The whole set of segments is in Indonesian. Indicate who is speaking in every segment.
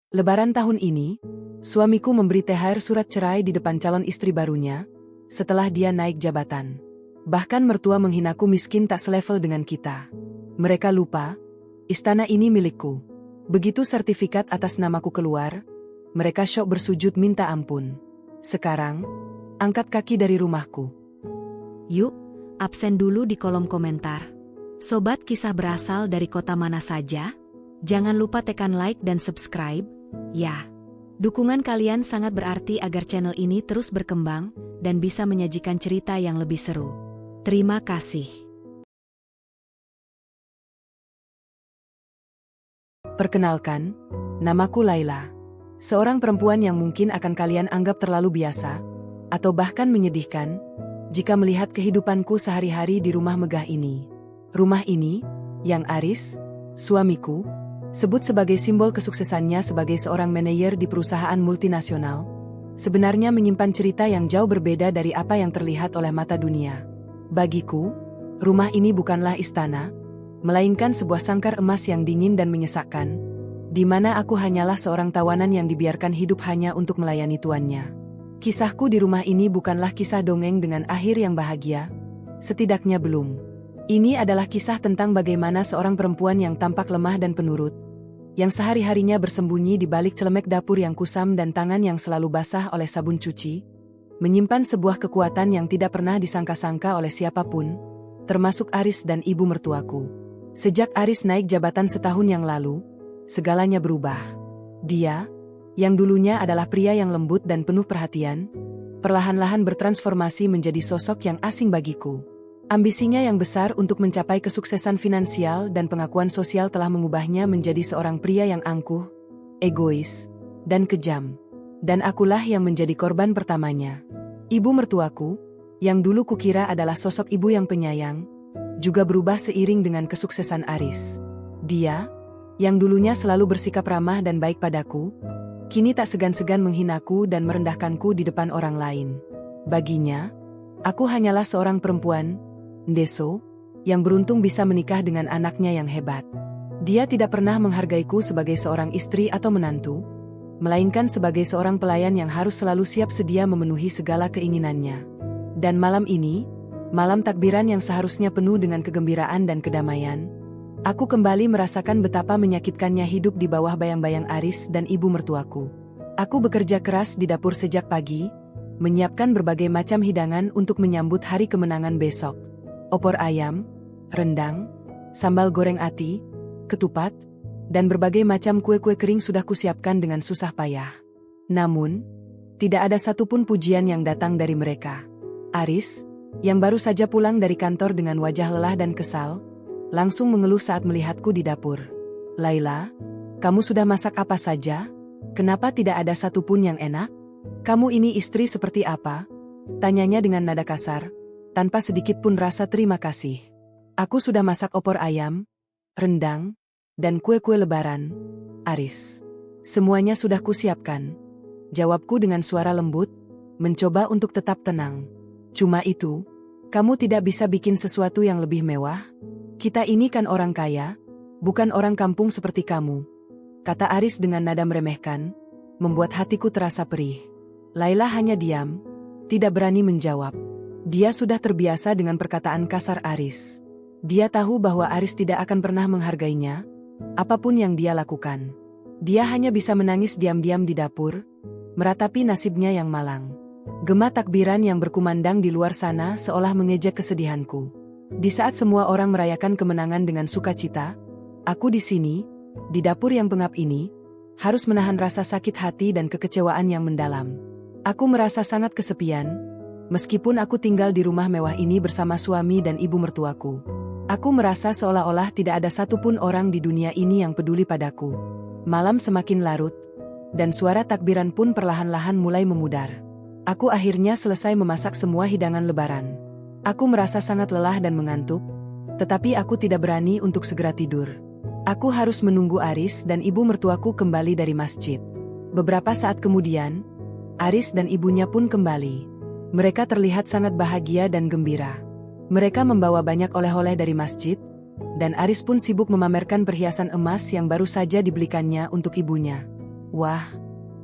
Speaker 1: Lebaran tahun ini, suamiku memberi THR surat cerai di depan calon istri barunya, setelah dia naik jabatan. Bahkan mertua menghinaku miskin tak selevel dengan kita. Mereka lupa, istana ini milikku. Begitu sertifikat atas namaku keluar, mereka syok bersujud minta ampun. Sekarang, angkat kaki dari rumahku.
Speaker 2: Yuk, absen dulu di kolom komentar. Sobat kisah berasal dari kota mana saja? Jangan lupa tekan like dan subscribe, ya. Dukungan kalian sangat berarti agar channel ini terus berkembang dan bisa menyajikan cerita yang lebih seru. Terima kasih.
Speaker 1: Perkenalkan, namaku Laila. Seorang perempuan yang mungkin akan kalian anggap terlalu biasa, atau bahkan menyedihkan, jika melihat kehidupanku sehari-hari di rumah megah ini. Rumah ini, yang Aris, suamiku, sebut sebagai simbol kesuksesannya sebagai seorang manajer di perusahaan multinasional, sebenarnya menyimpan cerita yang jauh berbeda dari apa yang terlihat oleh mata dunia. Bagiku, rumah ini bukanlah istana, melainkan sebuah sangkar emas yang dingin dan menyesakkan, di mana aku hanyalah seorang tawanan yang dibiarkan hidup hanya untuk melayani tuannya. Kisahku di rumah ini bukanlah kisah dongeng dengan akhir yang bahagia, setidaknya belum. Ini adalah kisah tentang bagaimana seorang perempuan yang tampak lemah dan penurut, yang sehari-harinya bersembunyi di balik celemek dapur yang kusam dan tangan yang selalu basah oleh sabun cuci, menyimpan sebuah kekuatan yang tidak pernah disangka-sangka oleh siapapun, termasuk Aris dan ibu mertuaku. Sejak Aris naik jabatan setahun yang lalu, segalanya berubah. Dia, yang dulunya adalah pria yang lembut dan penuh perhatian, perlahan-lahan bertransformasi menjadi sosok yang asing bagiku. Ambisinya yang besar untuk mencapai kesuksesan finansial dan pengakuan sosial telah mengubahnya menjadi seorang pria yang angkuh, egois, dan kejam. Dan akulah yang menjadi korban pertamanya. Ibu mertuaku, yang dulu kukira adalah sosok ibu yang penyayang, juga berubah seiring dengan kesuksesan Aris. Dia, yang dulunya selalu bersikap ramah dan baik padaku, kini tak segan-segan menghinaku dan merendahkanku di depan orang lain. Baginya, aku hanyalah seorang perempuan, Ndeso, yang beruntung bisa menikah dengan anaknya yang hebat. Dia tidak pernah menghargaiku sebagai seorang istri atau menantu, melainkan sebagai seorang pelayan yang harus selalu siap sedia memenuhi segala keinginannya. Dan malam ini, malam takbiran yang seharusnya penuh dengan kegembiraan dan kedamaian, aku kembali merasakan betapa menyakitkannya hidup di bawah bayang-bayang Aris dan ibu mertuaku. Aku bekerja keras di dapur sejak pagi, menyiapkan berbagai macam hidangan untuk menyambut hari kemenangan besok. Opor ayam, rendang, sambal goreng ati, ketupat, dan berbagai macam kue-kue kering sudah kusiapkan dengan susah payah. Namun, tidak ada satupun pujian yang datang dari mereka. Aris, yang baru saja pulang dari kantor dengan wajah lelah dan kesal, langsung mengeluh saat melihatku di dapur. "Laila, kamu sudah masak apa saja? Kenapa tidak ada satupun yang enak? Kamu ini istri seperti apa?" tanyanya dengan nada kasar, tanpa sedikit pun rasa terima kasih. "Aku sudah masak opor ayam, rendang, dan kue-kue lebaran, Aris. Semuanya sudah kusiapkan," jawabku dengan suara lembut, mencoba untuk tetap tenang. "Cuma itu, kamu tidak bisa bikin sesuatu yang lebih mewah? Kita ini kan orang kaya, bukan orang kampung seperti kamu," kata Aris dengan nada meremehkan, membuat hatiku terasa perih. Laila hanya diam, tidak berani menjawab. Dia sudah terbiasa dengan perkataan kasar Aris. Dia tahu bahwa Aris tidak akan pernah menghargainya, apapun yang dia lakukan. Dia hanya bisa menangis diam-diam di dapur, meratapi nasibnya yang malang. Gema takbiran yang berkumandang di luar sana seolah mengejek kesedihanku. Di saat semua orang merayakan kemenangan dengan sukacita, aku di sini, di dapur yang pengap ini, harus menahan rasa sakit hati dan kekecewaan yang mendalam. Aku merasa sangat kesepian, meskipun aku tinggal di rumah mewah ini bersama suami dan ibu mertuaku. Aku merasa seolah-olah tidak ada satupun orang di dunia ini yang peduli padaku. Malam semakin larut, dan suara takbiran pun perlahan-lahan mulai memudar. Aku akhirnya selesai memasak semua hidangan lebaran. Aku merasa sangat lelah dan mengantuk, tetapi aku tidak berani untuk segera tidur. Aku harus menunggu Aris dan ibu mertuaku kembali dari masjid. Beberapa saat kemudian, Aris dan ibunya pun kembali. Mereka terlihat sangat bahagia dan gembira. Mereka membawa banyak oleh-oleh dari masjid, dan Aris pun sibuk memamerkan perhiasan emas yang baru saja dibelikannya untuk ibunya. Wah,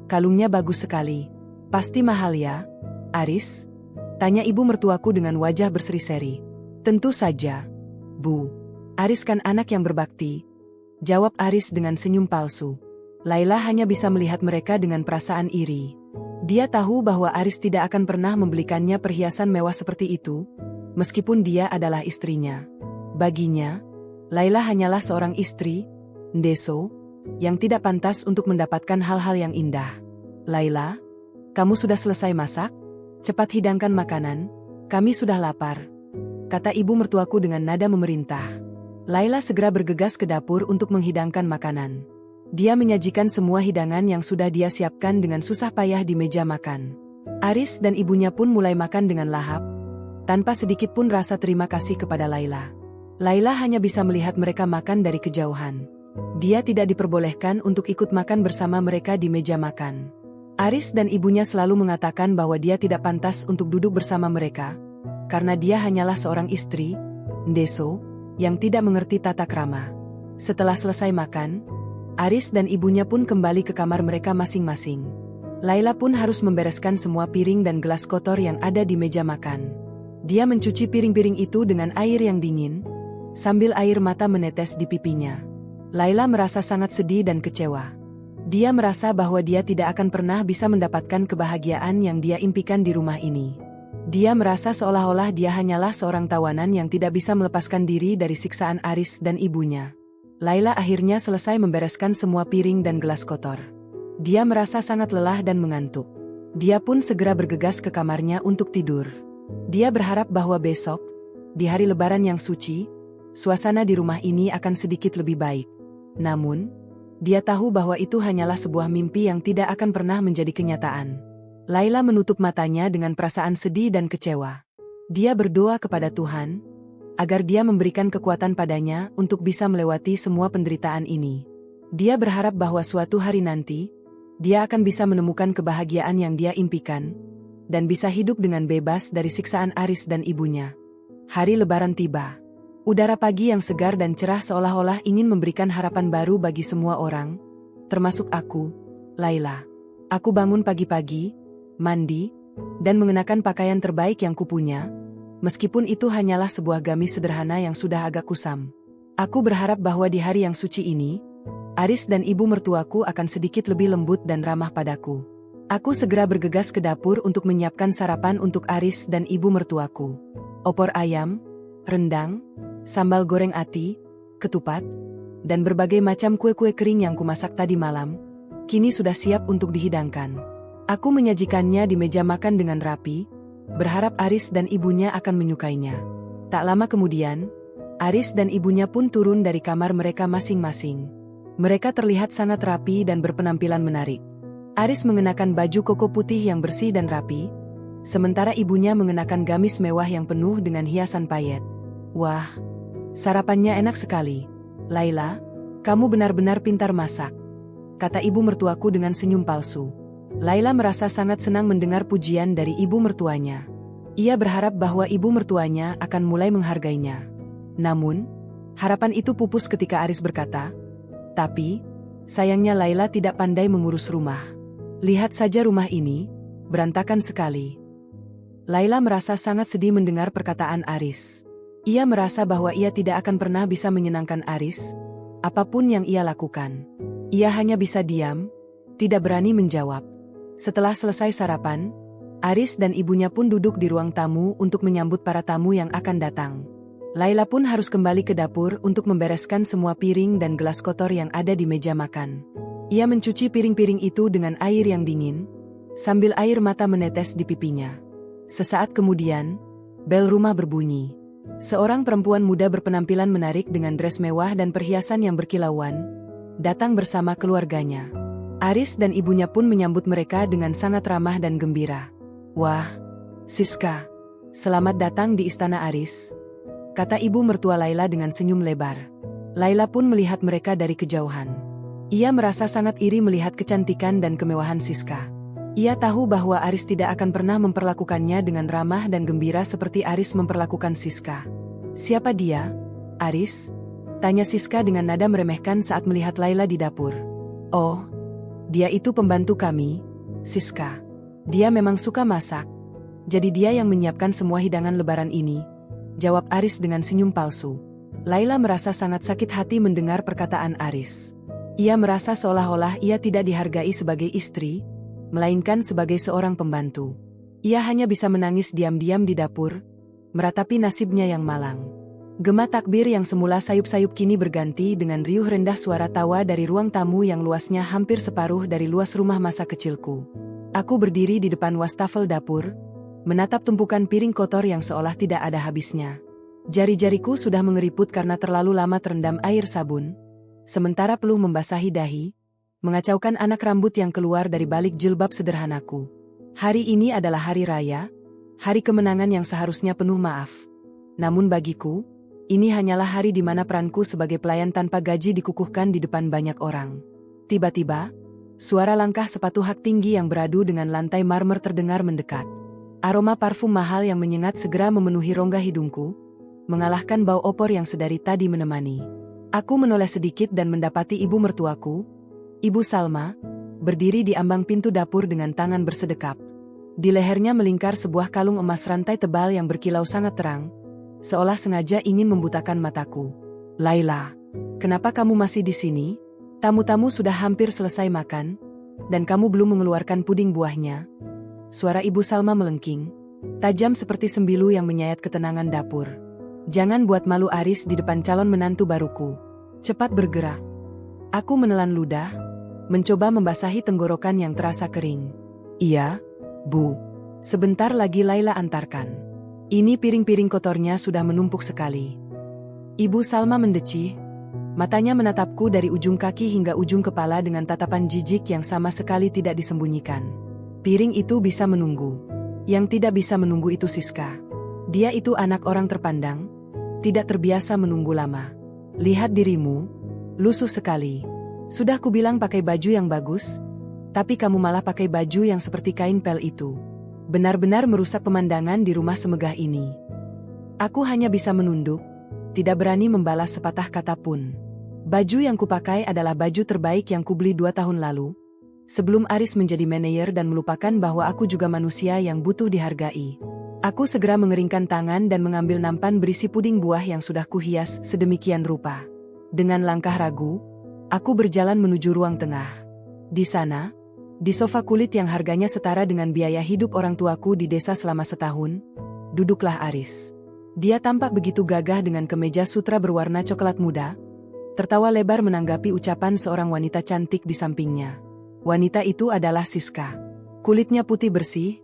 Speaker 1: kalungnya bagus sekali. Pasti mahal ya, Aris? Tanya ibu mertuaku dengan wajah berseri-seri. Tentu saja, Bu. Aris kan anak yang berbakti. Jawab Aris dengan senyum palsu. Laila hanya bisa melihat mereka dengan perasaan iri. Dia tahu bahwa Aris tidak akan pernah membelikannya perhiasan mewah seperti itu, meskipun dia adalah istrinya. Baginya, Laila hanyalah seorang istri, ndeso, yang tidak pantas untuk mendapatkan hal-hal yang indah. Laila, kamu sudah selesai masak? Cepat hidangkan makanan, kami sudah lapar, kata ibu mertuaku dengan nada memerintah. Laila segera bergegas ke dapur untuk menghidangkan makanan. Dia menyajikan semua hidangan yang sudah dia siapkan dengan susah payah di meja makan. Aris dan ibunya pun mulai makan dengan lahap, tanpa sedikit pun rasa terima kasih kepada Laila. Laila hanya bisa melihat mereka makan dari kejauhan. Dia tidak diperbolehkan untuk ikut makan bersama mereka di meja makan. Aris dan ibunya selalu mengatakan bahwa dia tidak pantas untuk duduk bersama mereka, karena dia hanyalah seorang istri, ndeso, yang tidak mengerti tata krama. Setelah selesai makan, Aris dan ibunya pun kembali ke kamar mereka masing-masing. Laila pun harus membereskan semua piring dan gelas kotor yang ada di meja makan. Dia mencuci piring-piring itu dengan air yang dingin, sambil air mata menetes di pipinya. Laila merasa sangat sedih dan kecewa. Dia merasa bahwa dia tidak akan pernah bisa mendapatkan kebahagiaan yang dia impikan di rumah ini. Dia merasa seolah-olah dia hanyalah seorang tawanan yang tidak bisa melepaskan diri dari siksaan Aris dan ibunya. Laila akhirnya selesai membereskan semua piring dan gelas kotor. Dia merasa sangat lelah dan mengantuk. Dia pun segera bergegas ke kamarnya untuk tidur. Dia berharap bahwa besok, di hari Lebaran yang suci, suasana di rumah ini akan sedikit lebih baik. Namun, dia tahu bahwa itu hanyalah sebuah mimpi yang tidak akan pernah menjadi kenyataan. Laila menutup matanya dengan perasaan sedih dan kecewa. Dia berdoa kepada Tuhan agar dia memberikan kekuatan padanya untuk bisa melewati semua penderitaan ini. Dia berharap bahwa suatu hari nanti, dia akan bisa menemukan kebahagiaan yang dia impikan, dan bisa hidup dengan bebas dari siksaan Aris dan ibunya. Hari Lebaran tiba. Udara pagi yang segar dan cerah seolah-olah ingin memberikan harapan baru bagi semua orang, termasuk aku, Laila. Aku bangun pagi-pagi, mandi, dan mengenakan pakaian terbaik yang kupunya, meskipun itu hanyalah sebuah gamis sederhana yang sudah agak kusam. Aku berharap bahwa di hari yang suci ini, Aris dan ibu mertuaku akan sedikit lebih lembut dan ramah padaku. Aku segera bergegas ke dapur untuk menyiapkan sarapan untuk Aris dan ibu mertuaku. Opor ayam, rendang, sambal goreng ati, ketupat, dan berbagai macam kue-kue kering yang kumasak tadi malam, kini sudah siap untuk dihidangkan. Aku menyajikannya di meja makan dengan rapi, berharap Aris dan ibunya akan menyukainya. Tak lama kemudian, Aris dan ibunya pun turun dari kamar mereka masing-masing. Mereka terlihat sangat rapi dan berpenampilan menarik. Aris mengenakan baju koko putih yang bersih dan rapi, sementara ibunya mengenakan gamis mewah yang penuh dengan hiasan payet. Wah, sarapannya enak sekali. Laila, kamu benar-benar pintar masak, kata ibu mertuaku dengan senyum palsu. Laila merasa sangat senang mendengar pujian dari ibu mertuanya. Ia berharap bahwa ibu mertuanya akan mulai menghargainya. Namun, harapan itu pupus ketika Aris berkata, "Tapi, sayangnya Laila tidak pandai mengurus rumah. Lihat saja rumah ini, berantakan sekali." Laila merasa sangat sedih mendengar perkataan Aris. Ia merasa bahwa ia tidak akan pernah bisa menyenangkan Aris, apapun yang ia lakukan. Ia hanya bisa diam, tidak berani menjawab. Setelah selesai sarapan, Aris dan ibunya pun duduk di ruang tamu untuk menyambut para tamu yang akan datang. Laila pun harus kembali ke dapur untuk membereskan semua piring dan gelas kotor yang ada di meja makan. Ia mencuci piring-piring itu dengan air yang dingin, sambil air mata menetes di pipinya. Sesaat kemudian, bel rumah berbunyi. Seorang perempuan muda berpenampilan menarik dengan dress mewah dan perhiasan yang berkilauan, datang bersama keluarganya. Aris dan ibunya pun menyambut mereka dengan sangat ramah dan gembira. Wah, Siska, selamat datang di istana Aris, kata ibu mertua Laila dengan senyum lebar. Laila pun melihat mereka dari kejauhan. Ia merasa sangat iri melihat kecantikan dan kemewahan Siska. Ia tahu bahwa Aris tidak akan pernah memperlakukannya dengan ramah dan gembira seperti Aris memperlakukan Siska. Siapa dia, Aris? Tanya Siska dengan nada meremehkan saat melihat Laila di dapur. Oh, Dia itu pembantu kami, Siska. Dia memang suka masak. Jadi dia yang menyiapkan semua hidangan lebaran ini, jawab Aris dengan senyum palsu. Laila merasa sangat sakit hati mendengar perkataan Aris. Ia merasa seolah-olah ia tidak dihargai sebagai istri, melainkan sebagai seorang pembantu. Ia hanya bisa menangis diam-diam di dapur, meratapi nasibnya yang malang. Gema takbir yang semula sayup-sayup kini berganti dengan riuh rendah suara tawa dari ruang tamu yang luasnya hampir separuh dari luas rumah masa kecilku. Aku berdiri di depan wastafel dapur, menatap tumpukan piring kotor yang seolah tidak ada habisnya. Jari-jariku sudah mengeriput karena terlalu lama terendam air sabun, sementara peluh membasahi dahi, mengacaukan anak rambut yang keluar dari balik jilbab sederhanaku. Hari ini adalah hari raya, hari kemenangan yang seharusnya penuh maaf. Namun bagiku, ini hanyalah hari di mana peranku sebagai pelayan tanpa gaji dikukuhkan di depan banyak orang. Tiba-tiba, suara langkah sepatu hak tinggi yang beradu dengan lantai marmer terdengar mendekat. Aroma parfum mahal yang menyengat segera memenuhi rongga hidungku, mengalahkan bau opor yang sedari tadi menemani. Aku menoleh sedikit dan mendapati ibu mertuaku, Ibu Salma, berdiri di ambang pintu dapur dengan tangan bersedekap. Di lehernya melingkar sebuah kalung emas rantai tebal yang berkilau sangat terang, seolah sengaja ingin membutakan mataku. Laila, kenapa kamu masih di sini? Tamu-tamu sudah hampir selesai makan, dan kamu belum mengeluarkan puding buahnya. Suara Ibu Salma melengking, tajam seperti sembilu yang menyayat ketenangan dapur. Jangan buat malu Aris di depan calon menantu baruku. Cepat bergerak. Aku menelan ludah, mencoba membasahi tenggorokan yang terasa kering. Iya, Bu. Sebentar lagi Laila antarkan. Ini piring-piring kotornya sudah menumpuk sekali. Ibu Salma mendecih, matanya menatapku dari ujung kaki hingga ujung kepala dengan tatapan jijik yang sama sekali tidak disembunyikan. Piring itu bisa menunggu. Yang tidak bisa menunggu itu Siska. Dia itu anak orang terpandang, tidak terbiasa menunggu lama. Lihat dirimu, lusuh sekali. Sudah kubilang pakai baju yang bagus, tapi kamu malah pakai baju yang seperti kain pel itu. Benar-benar merusak pemandangan di rumah semegah ini. Aku hanya bisa menunduk, tidak berani membalas sepatah kata pun. Baju yang kupakai adalah baju terbaik yang kubeli 2 tahun lalu, sebelum Aris menjadi manajer dan melupakan bahwa aku juga manusia yang butuh dihargai. Aku segera mengeringkan tangan dan mengambil nampan berisi puding buah yang sudah kuhias sedemikian rupa. Dengan langkah ragu, aku berjalan menuju ruang tengah. Di sana, di sofa kulit yang harganya setara dengan biaya hidup orang tuaku di desa selama setahun, duduklah Aris. Dia tampak begitu gagah dengan kemeja sutra berwarna coklat muda, tertawa lebar menanggapi ucapan seorang wanita cantik di sampingnya. Wanita itu adalah Siska. Kulitnya putih bersih,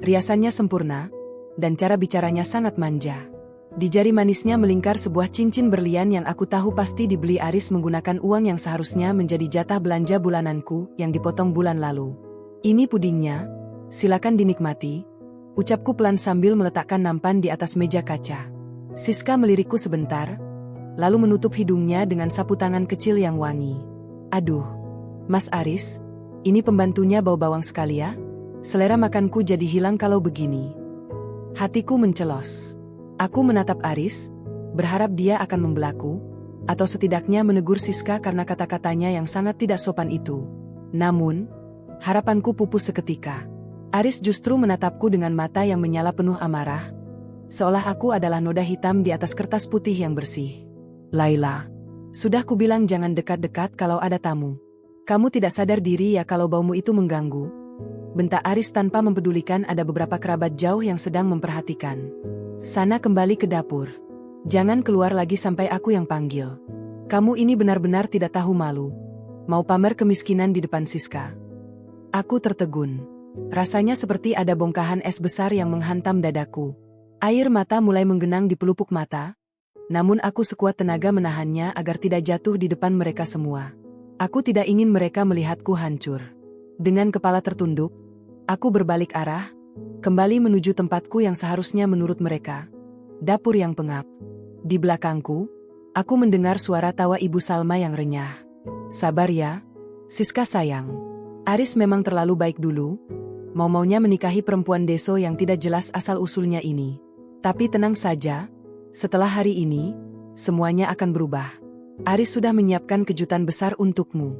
Speaker 1: riasannya sempurna, dan cara bicaranya sangat manja. Di jari manisnya melingkar sebuah cincin berlian yang aku tahu pasti dibeli Aris menggunakan uang yang seharusnya menjadi jatah belanja bulananku yang dipotong bulan lalu. Ini pudingnya, silakan dinikmati, ucapku pelan sambil meletakkan nampan di atas meja kaca. Siska melirikku sebentar, lalu menutup hidungnya dengan sapu tangan kecil yang wangi. Aduh, Mas Aris, ini pembantunya bau bawang sekali ya? Selera makanku jadi hilang kalau begini. Hatiku mencelos. Aku menatap Aris, berharap dia akan membelaku, atau setidaknya menegur Siska karena kata-katanya yang sangat tidak sopan itu. Namun, harapanku pupus seketika. Aris justru menatapku dengan mata yang menyala penuh amarah, seolah aku adalah noda hitam di atas kertas putih yang bersih. Laila, sudah kubilang jangan dekat-dekat kalau ada tamu. Kamu tidak sadar diri ya kalau baumu itu mengganggu? Bentak Aris tanpa mempedulikan ada beberapa kerabat jauh yang sedang memperhatikan. Sana kembali ke dapur. Jangan keluar lagi sampai aku yang panggil. Kamu ini benar-benar tidak tahu malu. Mau pamer kemiskinan di depan Siska. Aku tertegun. Rasanya seperti ada bongkahan es besar yang menghantam dadaku. Air mata mulai menggenang di pelupuk mata, namun aku sekuat tenaga menahannya agar tidak jatuh di depan mereka semua. Aku tidak ingin mereka melihatku hancur. Dengan kepala tertunduk, aku berbalik arah, kembali menuju tempatku yang seharusnya menurut mereka. Dapur yang pengap. Di belakangku, aku mendengar suara tawa Ibu Salma yang renyah. Sabar ya, Siska sayang. Aris memang terlalu baik dulu, mau-maunya menikahi perempuan deso yang tidak jelas asal-usulnya ini. Tapi tenang saja, setelah hari ini, semuanya akan berubah. Aris sudah menyiapkan kejutan besar untukmu.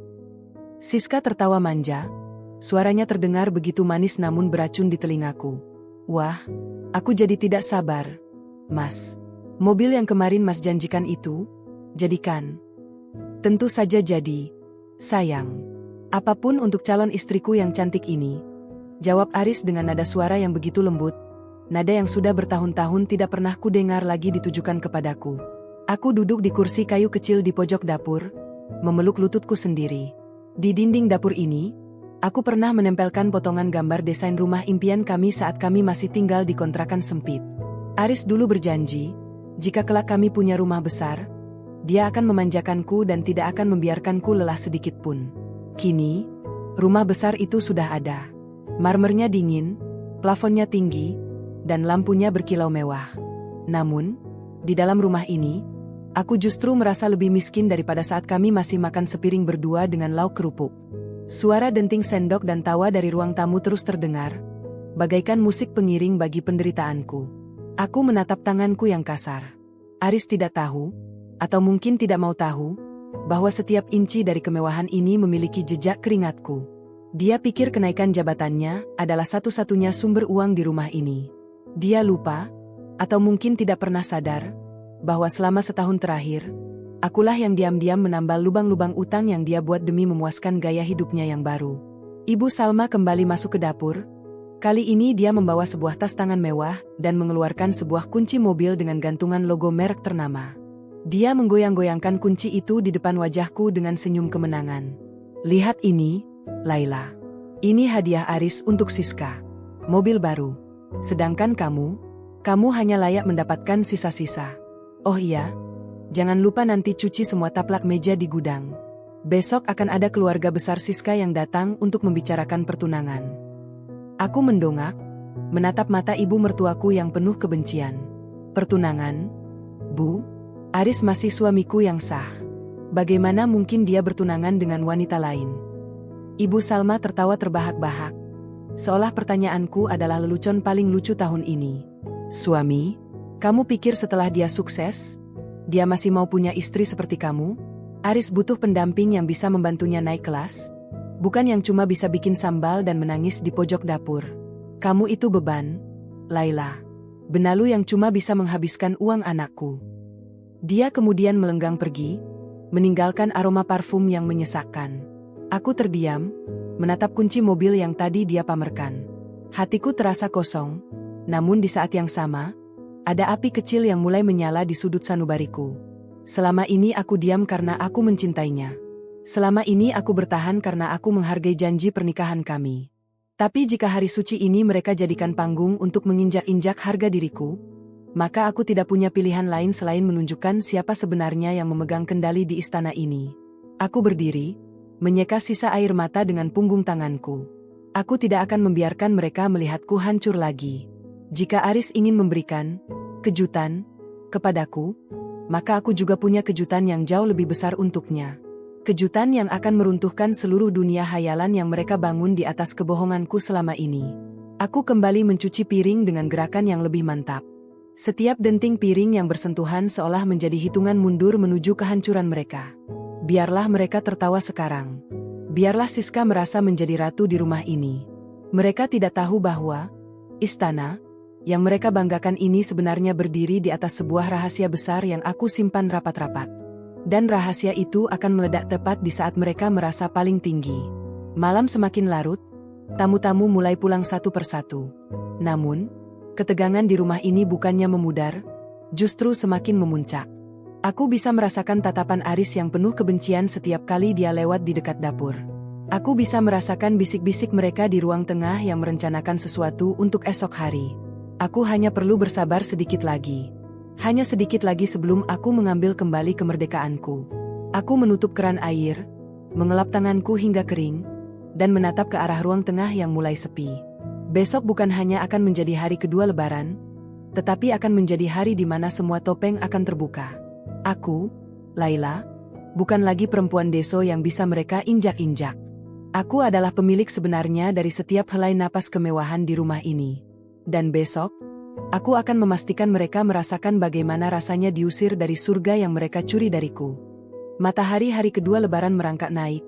Speaker 1: Siska tertawa manja. Suaranya terdengar begitu manis namun beracun di telingaku. Wah, aku jadi tidak sabar. Mas, mobil yang kemarin Mas janjikan itu, jadikan. Tentu saja jadi. Sayang. Apapun untuk calon istriku yang cantik ini. Jawab Aris dengan nada suara yang begitu lembut. Nada yang sudah bertahun-tahun tidak pernah kudengar lagi ditujukan kepadaku. Aku duduk di kursi kayu kecil di pojok dapur, memeluk lututku sendiri. Di dinding dapur ini, aku pernah menempelkan potongan gambar desain rumah impian kami saat kami masih tinggal di kontrakan sempit. Aris dulu berjanji, jika kelak kami punya rumah besar, dia akan memanjakanku dan tidak akan membiarkanku lelah sedikit pun. Kini, rumah besar itu sudah ada. Marmernya dingin, plafonnya tinggi, dan lampunya berkilau mewah. Namun, di dalam rumah ini, aku justru merasa lebih miskin daripada saat kami masih makan sepiring berdua dengan lauk kerupuk. Suara denting sendok dan tawa dari ruang tamu terus terdengar, bagaikan musik pengiring bagi penderitaanku. Aku menatap tanganku yang kasar. Aris tidak tahu, atau mungkin tidak mau tahu, bahwa setiap inci dari kemewahan ini memiliki jejak keringatku. Dia pikir kenaikan jabatannya adalah satu-satunya sumber uang di rumah ini. Dia lupa, atau mungkin tidak pernah sadar, bahwa selama setahun terakhir, akulah yang diam-diam menambal lubang-lubang utang yang dia buat demi memuaskan gaya hidupnya yang baru. Ibu Salma kembali masuk ke dapur. Kali ini dia membawa sebuah tas tangan mewah dan mengeluarkan sebuah kunci mobil dengan gantungan logo merek ternama. Dia menggoyang-goyangkan kunci itu di depan wajahku dengan senyum kemenangan. Lihat ini, Laila. Ini hadiah Aris untuk Siska. Mobil baru. Sedangkan kamu hanya layak mendapatkan sisa-sisa. Oh iya, jangan lupa nanti cuci semua taplak meja di gudang. Besok akan ada keluarga besar Siska yang datang untuk membicarakan pertunangan. Aku mendongak, menatap mata ibu mertuaku yang penuh kebencian. Pertunangan? Bu, Aris masih suamiku yang sah. Bagaimana mungkin dia bertunangan dengan wanita lain? Ibu Salma tertawa terbahak-bahak, seolah pertanyaanku adalah lelucon paling lucu tahun ini. Suami? Kamu pikir setelah dia sukses, dia masih mau punya istri seperti kamu? Aris butuh pendamping yang bisa membantunya naik kelas, bukan yang cuma bisa bikin sambal dan menangis di pojok dapur. Kamu itu beban, Laila. Benalu yang cuma bisa menghabiskan uang anakku. Dia kemudian melenggang pergi, meninggalkan aroma parfum yang menyesakkan. Aku terdiam, menatap kunci mobil yang tadi dia pamerkan. Hatiku terasa kosong, namun di saat yang sama, ada api kecil yang mulai menyala di sudut sanubariku. Selama ini aku diam karena aku mencintainya. Selama ini aku bertahan karena aku menghargai janji pernikahan kami. Tapi jika hari suci ini mereka jadikan panggung untuk menginjak-injak harga diriku, maka aku tidak punya pilihan lain selain menunjukkan siapa sebenarnya yang memegang kendali di istana ini. Aku berdiri, menyeka sisa air mata dengan punggung tanganku. Aku tidak akan membiarkan mereka melihatku hancur lagi. Jika Aris ingin memberikan kejutan kepadaku, maka aku juga punya kejutan yang jauh lebih besar untuknya. Kejutan yang akan meruntuhkan seluruh dunia hayalan yang mereka bangun di atas kebohonganku selama ini. Aku kembali mencuci piring dengan gerakan yang lebih mantap. Setiap denting piring yang bersentuhan seolah menjadi hitungan mundur menuju kehancuran mereka. Biarlah mereka tertawa sekarang. Biarlah Siska merasa menjadi ratu di rumah ini. Mereka tidak tahu bahwa istana yang mereka banggakan ini sebenarnya berdiri di atas sebuah rahasia besar yang aku simpan rapat-rapat. Dan rahasia itu akan meledak tepat di saat mereka merasa paling tinggi. Malam semakin larut, tamu-tamu mulai pulang satu persatu. Namun, ketegangan di rumah ini bukannya memudar, justru semakin memuncak. Aku bisa merasakan tatapan Aris yang penuh kebencian setiap kali dia lewat di dekat dapur. Aku bisa merasakan bisik-bisik mereka di ruang tengah yang merencanakan sesuatu untuk esok hari. Aku hanya perlu bersabar sedikit lagi. Hanya sedikit lagi sebelum aku mengambil kembali kemerdekaanku. Aku menutup keran air, mengelap tanganku hingga kering, dan menatap ke arah ruang tengah yang mulai sepi. Besok bukan hanya akan menjadi hari kedua Lebaran, tetapi akan menjadi hari di mana semua topeng akan terbuka. Aku, Laila, bukan lagi perempuan deso yang bisa mereka injak-injak. Aku adalah pemilik sebenarnya dari setiap helai napas kemewahan di rumah ini. Dan besok, aku akan memastikan mereka merasakan bagaimana rasanya diusir dari surga yang mereka curi dariku. Matahari hari kedua Lebaran merangkak naik,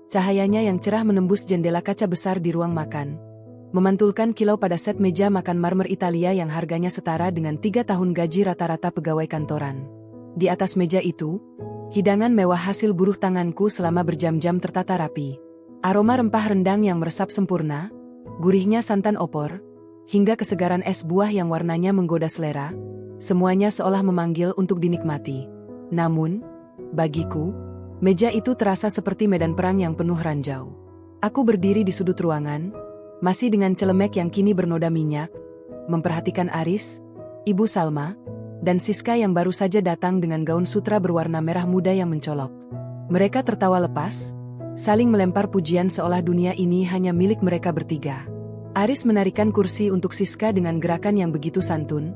Speaker 1: Cahayanya yang cerah menembus jendela kaca besar di ruang makan, memantulkan kilau pada set meja makan marmer Italia yang harganya setara dengan 3 tahun gaji rata-rata pegawai kantoran. Di atas meja itu, hidangan mewah hasil buruh tanganku selama berjam-jam tertata rapi. Aroma rempah rendang yang meresap sempurna, gurihnya santan opor, hingga kesegaran es buah yang warnanya menggoda selera, semuanya seolah memanggil untuk dinikmati. Namun, bagiku, meja itu terasa seperti medan perang yang penuh ranjau. Aku berdiri di sudut ruangan, masih dengan celemek yang kini bernoda minyak, memperhatikan Aris, Ibu Salma, dan Siska yang baru saja datang dengan gaun sutra berwarna merah muda yang mencolok. Mereka tertawa lepas, saling melempar pujian seolah dunia ini hanya milik mereka bertiga. Aris menarikan kursi untuk Siska dengan gerakan yang begitu santun,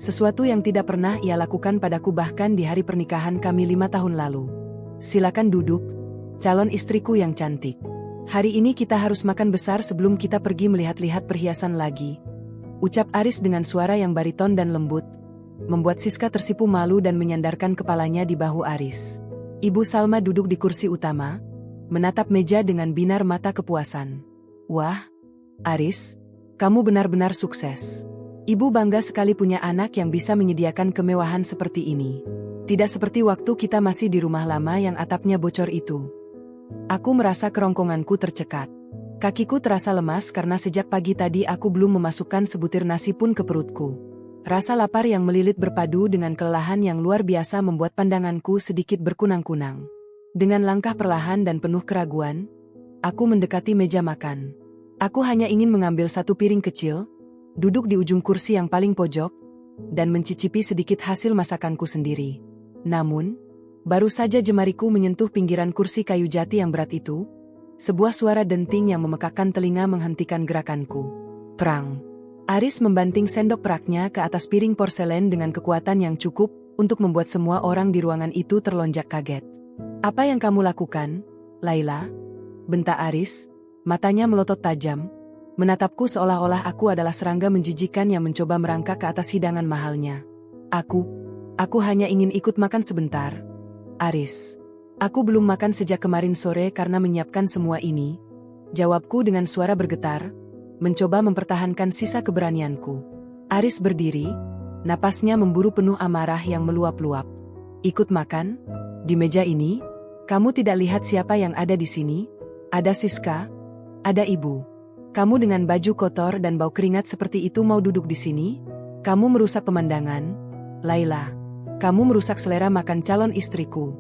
Speaker 1: sesuatu yang tidak pernah ia lakukan padaku bahkan di hari pernikahan kami 5 tahun lalu. Silakan duduk, calon istriku yang cantik. Hari ini kita harus makan besar sebelum kita pergi melihat-lihat perhiasan lagi, ucap Aris dengan suara yang bariton dan lembut, membuat Siska tersipu malu dan menyandarkan kepalanya di bahu Aris. Ibu Salma duduk di kursi utama, menatap meja dengan binar mata kepuasan. Wah, Aris, kamu benar-benar sukses. Ibu bangga sekali punya anak yang bisa menyediakan kemewahan seperti ini. Tidak seperti waktu kita masih di rumah lama yang atapnya bocor itu. Aku merasa kerongkonganku tercekat. Kakiku terasa lemas karena sejak pagi tadi aku belum memasukkan sebutir nasi pun ke perutku. Rasa lapar yang melilit berpadu dengan kelelahan yang luar biasa membuat pandanganku sedikit berkunang-kunang. Dengan langkah perlahan dan penuh keraguan, aku mendekati meja makan. Aku hanya ingin mengambil satu piring kecil, duduk di ujung kursi yang paling pojok, dan mencicipi sedikit hasil masakanku sendiri. Namun, baru saja jemariku menyentuh pinggiran kursi kayu jati yang berat itu, sebuah suara denting yang memekakkan telinga menghentikan gerakanku. Prang! Aris membanting sendok peraknya ke atas piring porselen dengan kekuatan yang cukup untuk membuat semua orang di ruangan itu terlonjak kaget. Apa yang kamu lakukan, Laila? Bentak Aris, matanya melotot tajam, menatapku seolah-olah aku adalah serangga menjijikan yang mencoba merangkak ke atas hidangan mahalnya. Aku hanya ingin ikut makan sebentar. Aris, aku belum makan sejak kemarin sore karena menyiapkan semua ini, jawabku dengan suara bergetar, mencoba mempertahankan sisa keberanianku. Aris berdiri, napasnya memburu penuh amarah yang meluap-luap. Ikut makan? Di meja ini? Kamu tidak lihat siapa yang ada di sini? Ada Siska, ada ibu. Kamu dengan baju kotor dan bau keringat seperti itu mau duduk di sini? Kamu merusak pemandangan, Laila. Kamu merusak selera makan calon istriku.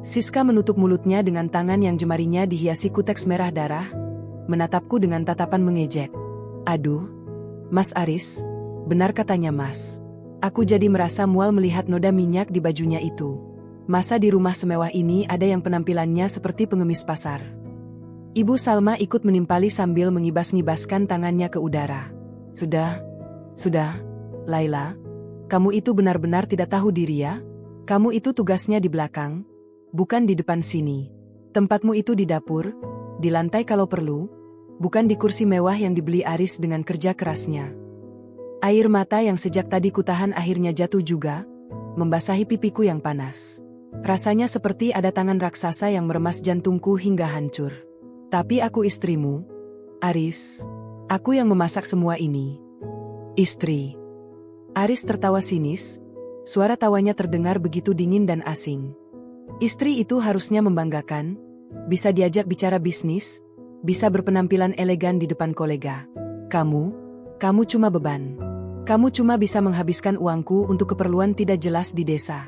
Speaker 1: Siska menutup mulutnya dengan tangan yang jemarinya dihiasi kuteks merah darah, menatapku dengan tatapan mengejek. Aduh, Mas Aris, benar katanya Mas. Aku jadi merasa mual melihat noda minyak di bajunya itu. Masa di rumah semewah ini ada yang penampilannya seperti pengemis pasar? Ibu Salma ikut menimpali sambil mengibas-ngibaskan tangannya ke udara. Sudah, Laila. Kamu itu benar-benar tidak tahu diri ya? Kamu itu tugasnya di belakang, bukan di depan sini. Tempatmu itu di dapur, di lantai kalau perlu, bukan di kursi mewah yang dibeli Aris dengan kerja kerasnya. Air mata yang sejak tadi kutahan akhirnya jatuh juga, membasahi pipiku yang panas. Rasanya seperti ada tangan raksasa yang meremas jantungku hingga hancur. Tapi aku istrimu, Aris. Aku yang memasak semua ini. Istri. Aris tertawa sinis, suara tawanya terdengar begitu dingin dan asing. Istri itu harusnya membanggakan, bisa diajak bicara bisnis, bisa berpenampilan elegan di depan kolega. Kamu cuma beban. Kamu cuma bisa menghabiskan uangku untuk keperluan tidak jelas di desa.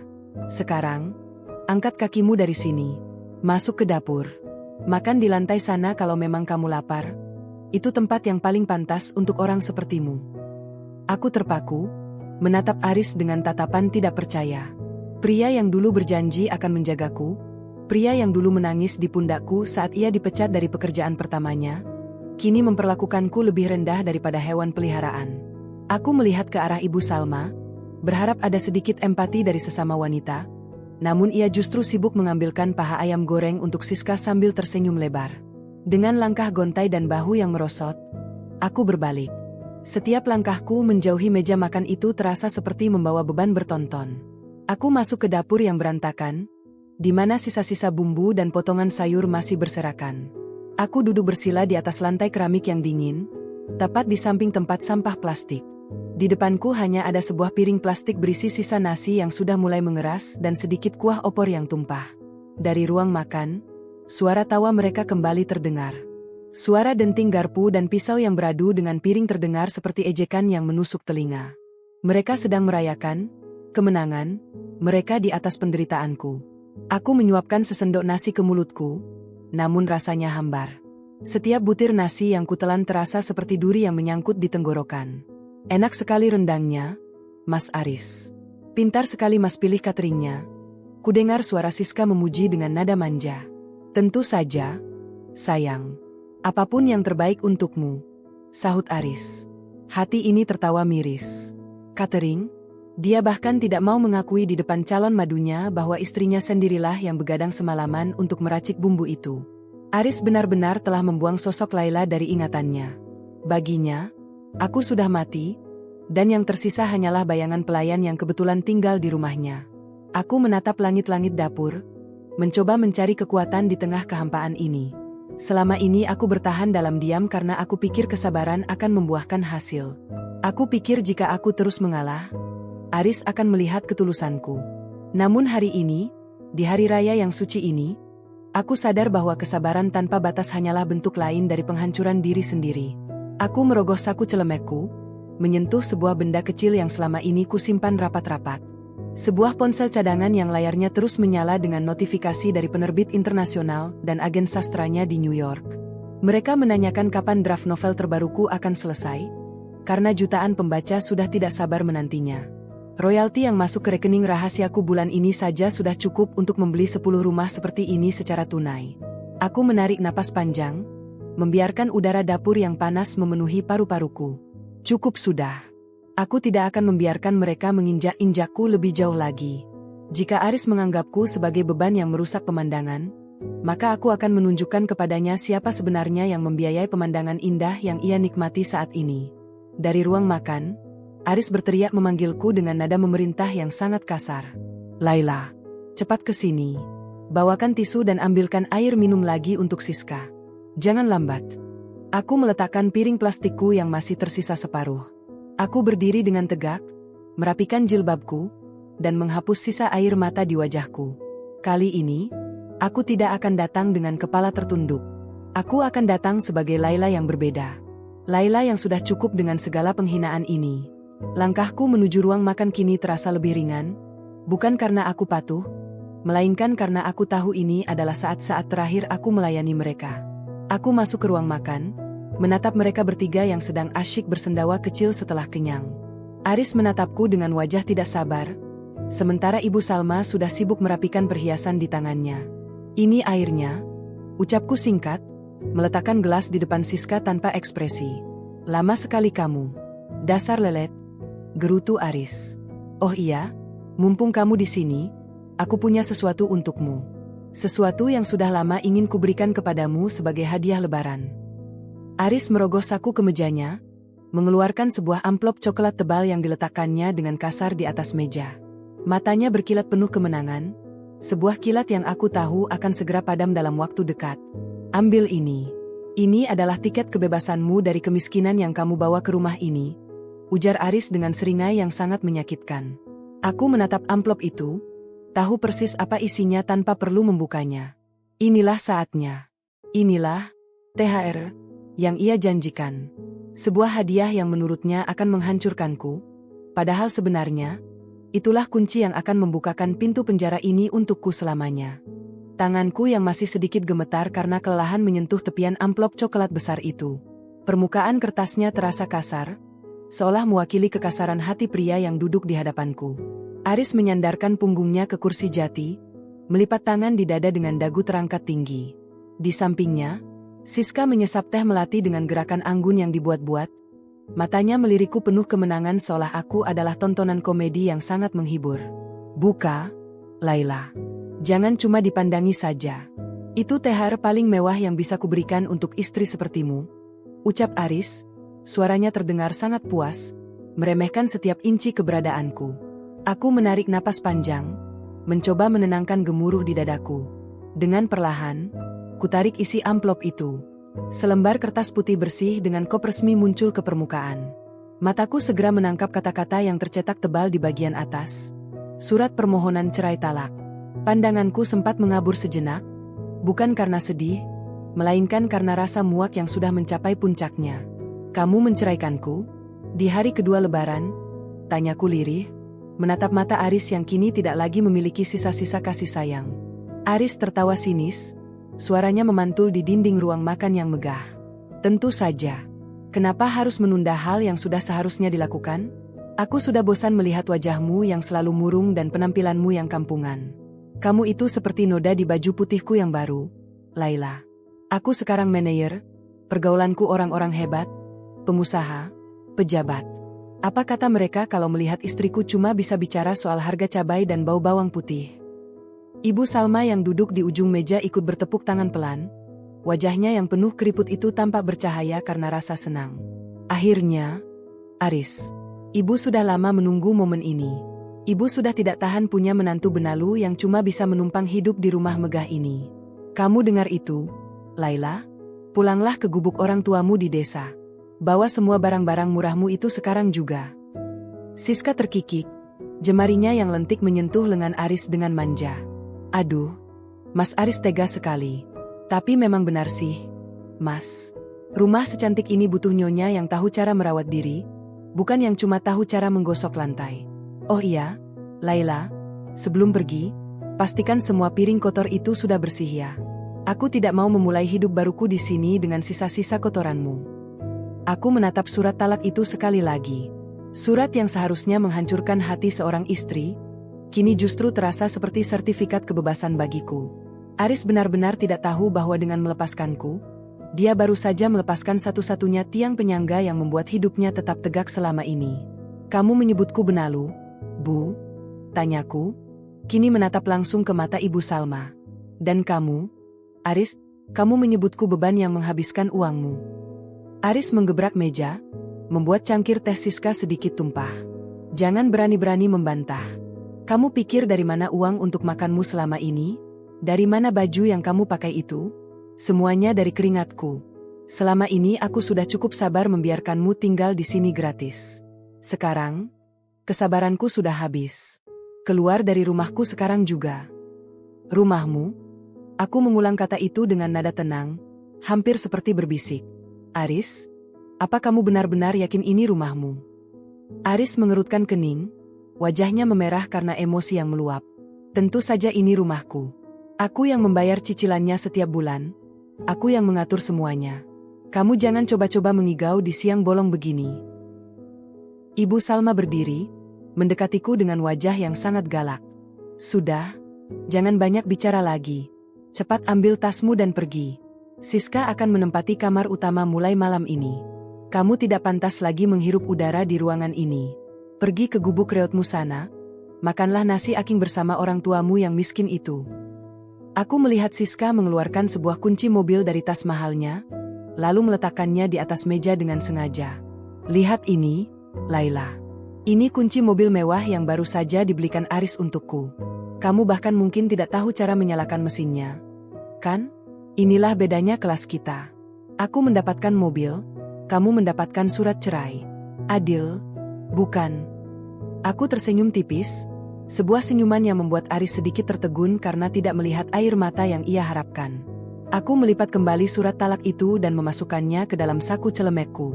Speaker 1: Sekarang, angkat kakimu dari sini, masuk ke dapur. Makan di lantai sana kalau memang kamu lapar. Itu tempat yang paling pantas untuk orang sepertimu. Aku terpaku, menatap Aris dengan tatapan tidak percaya. Pria yang dulu berjanji akan menjagaku, pria yang dulu menangis di pundakku saat ia dipecat dari pekerjaan pertamanya, kini memperlakukanku lebih rendah daripada hewan peliharaan. Aku melihat ke arah Ibu Salma, berharap ada sedikit empati dari sesama wanita, namun ia justru sibuk mengambilkan paha ayam goreng untuk Siska sambil tersenyum lebar. Dengan langkah gontai dan bahu yang merosot, aku berbalik. Setiap langkahku menjauhi meja makan itu terasa seperti membawa beban bertonton. Aku masuk ke dapur yang berantakan, di mana sisa-sisa bumbu dan potongan sayur masih berserakan. Aku duduk bersila di atas lantai keramik yang dingin, tepat di samping tempat sampah plastik. Di depanku hanya ada sebuah piring plastik berisi sisa nasi yang sudah mulai mengeras dan sedikit kuah opor yang tumpah. Dari ruang makan, suara tawa mereka kembali terdengar. Suara denting garpu dan pisau yang beradu dengan piring terdengar seperti ejekan yang menusuk telinga. Mereka sedang merayakan kemenangan mereka di atas penderitaanku. Aku menyuapkan sesendok nasi ke mulutku, namun rasanya hambar. Setiap butir nasi yang kutelan terasa seperti duri yang menyangkut di tenggorokan. Enak sekali rendangnya, Mas Aris. Pintar sekali Mas pilih cateringnya. Kudengar suara Siska memuji dengan nada manja. Tentu saja, sayang. Apapun yang terbaik untukmu, sahut Aris. Hati ini tertawa miris. Catering? Dia bahkan tidak mau mengakui di depan calon madunya bahwa istrinya sendirilah yang begadang semalaman untuk meracik bumbu itu. Aris benar-benar telah membuang sosok Laila dari ingatannya. Baginya, aku sudah mati, dan yang tersisa hanyalah bayangan pelayan yang kebetulan tinggal di rumahnya. Aku menatap langit-langit dapur, mencoba mencari kekuatan di tengah kehampaan ini. Selama ini aku bertahan dalam diam karena aku pikir kesabaran akan membuahkan hasil. Aku pikir jika aku terus mengalah, Aris akan melihat ketulusanku. Namun hari ini, di hari raya yang suci ini, aku sadar bahwa kesabaran tanpa batas hanyalah bentuk lain dari penghancuran diri sendiri. Aku merogoh saku celemekku, menyentuh sebuah benda kecil yang selama ini kusimpan rapat-rapat. Sebuah ponsel cadangan yang layarnya terus menyala dengan notifikasi dari penerbit internasional dan agen sastranya di New York. Mereka menanyakan kapan draft novel terbaruku akan selesai, karena jutaan pembaca sudah tidak sabar menantinya. Royalti yang masuk ke rekening rahasiaku bulan ini saja sudah cukup untuk membeli 10 rumah seperti ini secara tunai. Aku menarik napas panjang, membiarkan udara dapur yang panas memenuhi paru-paruku. Cukup sudah. Aku tidak akan membiarkan mereka menginjak-injakku lebih jauh lagi. Jika Aris menganggapku sebagai beban yang merusak pemandangan, maka aku akan menunjukkan kepadanya siapa sebenarnya yang membiayai pemandangan indah yang ia nikmati saat ini. Dari ruang makan, Aris berteriak memanggilku dengan nada memerintah yang sangat kasar. Laila, cepat ke sini. Bawakan tisu dan ambilkan air minum lagi untuk Siska. Jangan lambat. Aku meletakkan piring plastikku yang masih tersisa separuh. Aku berdiri dengan tegak, merapikan jilbabku, dan menghapus sisa air mata di wajahku. Kali ini, aku tidak akan datang dengan kepala tertunduk. Aku akan datang sebagai Laila yang berbeda. Laila yang sudah cukup dengan segala penghinaan ini. Langkahku menuju ruang makan kini terasa lebih ringan, bukan karena aku patuh, melainkan karena aku tahu ini adalah saat-saat terakhir aku melayani mereka. Aku masuk ke ruang makan, menatap mereka bertiga yang sedang asyik bersendawa kecil setelah kenyang. Aris menatapku dengan wajah tidak sabar, sementara Ibu Salma sudah sibuk merapikan perhiasan di tangannya. Ini airnya, ucapku singkat, meletakkan gelas di depan Siska tanpa ekspresi. Lama sekali kamu. Dasar lelet, gerutu Aris. Oh iya, mumpung kamu di sini, aku punya sesuatu untukmu. Sesuatu yang sudah lama ingin kuberikan kepadamu sebagai hadiah lebaran. Aris merogoh saku kemejanya, mengeluarkan sebuah amplop coklat tebal yang diletakkannya dengan kasar di atas meja. Matanya berkilat penuh kemenangan, sebuah kilat yang aku tahu akan segera padam dalam waktu dekat. Ambil ini. Ini adalah tiket kebebasanmu dari kemiskinan yang kamu bawa ke rumah ini, ujar Aris dengan seringai yang sangat menyakitkan. Aku menatap amplop itu, tahu persis apa isinya tanpa perlu membukanya. Inilah saatnya. Inilah THR yang ia janjikan. Sebuah hadiah yang menurutnya akan menghancurkanku, padahal sebenarnya, itulah kunci yang akan membukakan pintu penjara ini untukku selamanya. Tanganku yang masih sedikit gemetar karena kelelahan menyentuh tepian amplop coklat besar itu. Permukaan kertasnya terasa kasar, seolah mewakili kekasaran hati pria yang duduk di hadapanku. Aris menyandarkan punggungnya ke kursi jati, melipat tangan di dada dengan dagu terangkat tinggi. Di sampingnya, Siska menyesap teh melati dengan gerakan anggun yang dibuat-buat. Matanya melirikku penuh kemenangan seolah aku adalah tontonan komedi yang sangat menghibur. Buka, Laila. Jangan cuma dipandangi saja. Itu THR paling mewah yang bisa kuberikan untuk istri sepertimu, ucap Aris. Suaranya terdengar sangat puas, meremehkan setiap inci keberadaanku. Aku menarik napas panjang, mencoba menenangkan gemuruh di dadaku. Dengan perlahan, kutarik isi amplop itu. Selembar kertas putih bersih dengan kop resmi muncul ke permukaan. Mataku segera menangkap kata-kata yang tercetak tebal di bagian atas. Surat permohonan cerai talak. Pandanganku sempat mengabur sejenak, bukan karena sedih, melainkan karena rasa muak yang sudah mencapai puncaknya. "Kamu menceraikanku? Di hari kedua lebaran?" tanyaku lirih, menatap mata Aris yang kini tidak lagi memiliki sisa-sisa kasih sayang. Aris tertawa sinis, suaranya memantul di dinding ruang makan yang megah. "Tentu saja. Kenapa harus menunda hal yang sudah seharusnya dilakukan? Aku sudah bosan melihat wajahmu yang selalu murung dan penampilanmu yang kampungan. Kamu itu seperti noda di baju putihku yang baru, Laila. Aku sekarang manajer, pergaulanku orang-orang hebat, pengusaha, pejabat. Apa kata mereka kalau melihat istriku cuma bisa bicara soal harga cabai dan bau bawang putih?" Ibu Salma yang duduk di ujung meja ikut bertepuk tangan pelan. Wajahnya yang penuh keriput itu tampak bercahaya karena rasa senang. "Akhirnya, Aris, ibu sudah lama menunggu momen ini. Ibu sudah tidak tahan punya menantu benalu yang cuma bisa menumpang hidup di rumah megah ini. Kamu dengar itu, Laila? Pulanglah ke gubuk orang tuamu di desa. Bawa semua barang-barang murahmu itu sekarang juga." Siska terkikik, jemarinya yang lentik menyentuh lengan Aris dengan manja. "Aduh, Mas Aris tega sekali. Tapi memang benar sih, Mas. Rumah secantik ini butuh nyonya yang tahu cara merawat diri, bukan yang cuma tahu cara menggosok lantai. Oh iya, Laila, sebelum pergi, pastikan semua piring kotor itu sudah bersih ya. Aku tidak mau memulai hidup baruku di sini dengan sisa-sisa kotoranmu." Aku menatap surat talak itu sekali lagi. Surat yang seharusnya menghancurkan hati seorang istri, kini justru terasa seperti sertifikat kebebasan bagiku. Aris benar-benar tidak tahu bahwa dengan melepaskanku, dia baru saja melepaskan satu-satunya tiang penyangga yang membuat hidupnya tetap tegak selama ini. "Kamu menyebutku benalu, Bu?" tanyaku, kini menatap langsung ke mata Ibu Salma. "Dan kamu, Aris, kamu menyebutku beban yang menghabiskan uangmu." Aris menggebrak meja, membuat cangkir teh Siska sedikit tumpah. "Jangan berani-berani membantah. Kamu pikir dari mana uang untuk makanmu selama ini? Dari mana baju yang kamu pakai itu? Semuanya dari keringatku. Selama ini aku sudah cukup sabar membiarkanmu tinggal di sini gratis. Sekarang, kesabaranku sudah habis. Keluar dari rumahku sekarang juga." "Rumahmu?" Aku mengulang kata itu dengan nada tenang, hampir seperti berbisik. "Aris, apa kamu benar-benar yakin ini rumahmu?" Aris mengerutkan kening, wajahnya memerah karena emosi yang meluap. "Tentu saja ini rumahku. Aku yang membayar cicilannya setiap bulan. Aku yang mengatur semuanya. Kamu jangan coba-coba mengigau di siang bolong begini." Ibu Salma berdiri, mendekatiku dengan wajah yang sangat galak. "Sudah, jangan banyak bicara lagi. Cepat ambil tasmu dan pergi. Siska akan menempati kamar utama mulai malam ini. Kamu tidak pantas lagi menghirup udara di ruangan ini. Pergi ke gubuk reotmu sana, makanlah nasi aking bersama orang tuamu yang miskin itu." Aku melihat Siska mengeluarkan sebuah kunci mobil dari tas mahalnya, lalu meletakkannya di atas meja dengan sengaja. "Lihat ini, Laila. Ini kunci mobil mewah yang baru saja dibelikan Aris untukku. Kamu bahkan mungkin tidak tahu cara menyalakan mesinnya. Kan? Inilah bedanya kelas kita. Aku mendapatkan mobil, kamu mendapatkan surat cerai. Adil, bukan?" Aku tersenyum tipis, sebuah senyuman yang membuat Aris sedikit tertegun karena tidak melihat air mata yang ia harapkan. Aku melipat kembali surat talak itu dan memasukkannya ke dalam saku celemekku.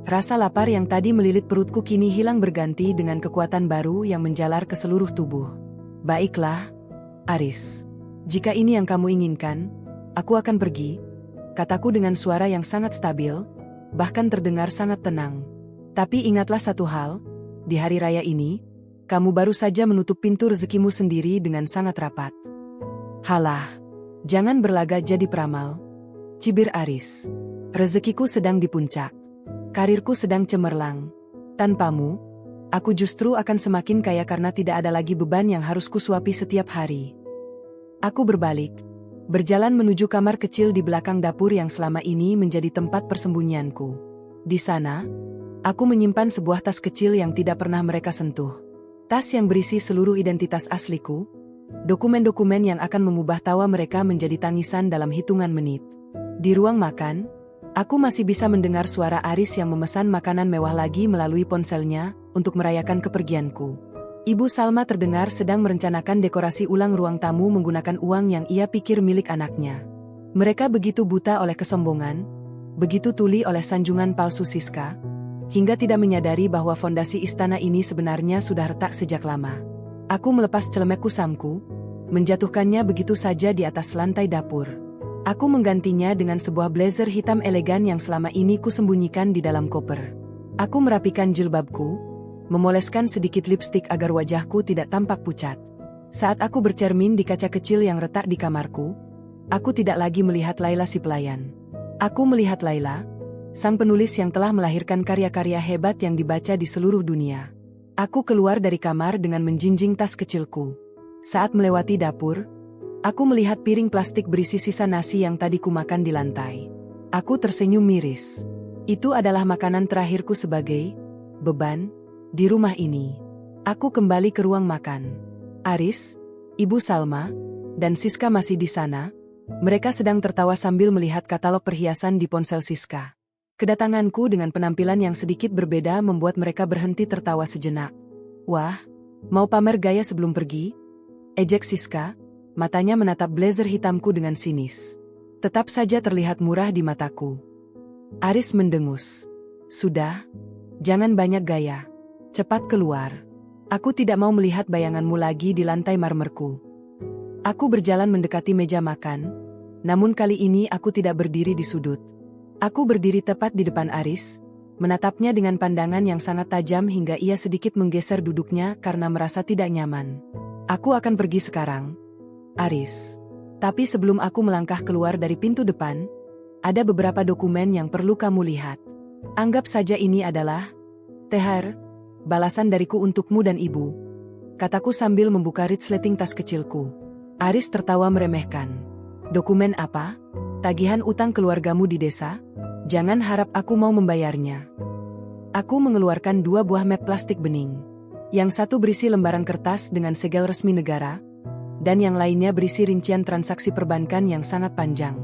Speaker 1: Rasa lapar yang tadi melilit perutku kini hilang berganti dengan kekuatan baru yang menjalar ke seluruh tubuh. "Baiklah, Aris. Jika ini yang kamu inginkan, aku akan pergi," kataku dengan suara yang sangat stabil, bahkan terdengar sangat tenang. "Tapi ingatlah satu hal, di hari raya ini, kamu baru saja menutup pintu rezekimu sendiri dengan sangat rapat." "Halah, jangan berlagak jadi peramal," cibir Aris. "Rezekiku sedang di puncak. Karirku sedang cemerlang. Tanpamu, aku justru akan semakin kaya karena tidak ada lagi beban yang harus kusuapi setiap hari." Aku berbalik, berjalan menuju kamar kecil di belakang dapur yang selama ini menjadi tempat persembunyianku. Di sana, aku menyimpan sebuah tas kecil yang tidak pernah mereka sentuh. Tas yang berisi seluruh identitas asliku, Dokumen-dokumen yang akan mengubah tawa mereka menjadi tangisan dalam hitungan menit. Di ruang makan, aku masih bisa mendengar suara Aris yang memesan makanan mewah lagi melalui ponselnya untuk merayakan kepergianku. Ibu Salma terdengar sedang merencanakan dekorasi ulang ruang tamu menggunakan uang yang ia pikir milik anaknya. Mereka begitu buta oleh kesombongan, begitu tuli oleh sanjungan palsu Siska, hingga tidak menyadari bahwa fondasi istana ini sebenarnya sudah retak sejak lama. Aku melepas celemek kusamku, menjatuhkannya begitu saja di atas lantai dapur. Aku menggantinya dengan sebuah blazer hitam elegan yang selama ini kusembunyikan di dalam koper. Aku merapikan jilbabku, memoleskan sedikit lipstik agar wajahku tidak tampak pucat. Saat aku bercermin di kaca kecil yang retak di kamarku, aku tidak lagi melihat Laila si pelayan. Aku melihat Laila, sang penulis yang telah melahirkan karya-karya hebat yang dibaca di seluruh dunia. Aku keluar dari kamar dengan menjinjing tas kecilku. Saat melewati dapur, aku melihat piring plastik berisi sisa nasi yang tadi kumakan di lantai. Aku tersenyum miris. Itu adalah makanan terakhirku sebagai beban di rumah ini. Aku kembali ke ruang makan. Aris, Ibu Salma, dan Siska masih di sana. Mereka sedang tertawa sambil melihat katalog perhiasan di ponsel Siska. Kedatanganku dengan penampilan yang sedikit berbeda membuat mereka berhenti tertawa sejenak. Wah, mau pamer gaya sebelum pergi? Ejek Siska, matanya menatap blazer hitamku dengan sinis. Tetap saja terlihat murah di mataku. Aris mendengus. Sudah, jangan banyak gaya. Cepat keluar. Aku tidak mau melihat bayanganmu lagi di lantai marmerku. Aku berjalan mendekati meja makan, namun kali ini aku tidak berdiri di sudut. Aku berdiri tepat di depan Aris, menatapnya dengan pandangan yang sangat tajam hingga ia sedikit menggeser duduknya karena merasa tidak nyaman. Aku akan pergi sekarang, Aris. Tapi sebelum aku melangkah keluar dari pintu depan, ada beberapa dokumen yang perlu kamu lihat. Anggap saja ini adalah THR, balasan dariku untukmu dan ibu, kataku sambil membuka resleting tas kecilku. Aris tertawa meremehkan. Dokumen apa? Tagihan utang keluargamu di desa? Jangan harap aku mau membayarnya. Aku mengeluarkan 2 buah map plastik bening. Yang satu berisi lembaran kertas dengan segel resmi negara, dan yang lainnya berisi rincian transaksi perbankan yang sangat panjang.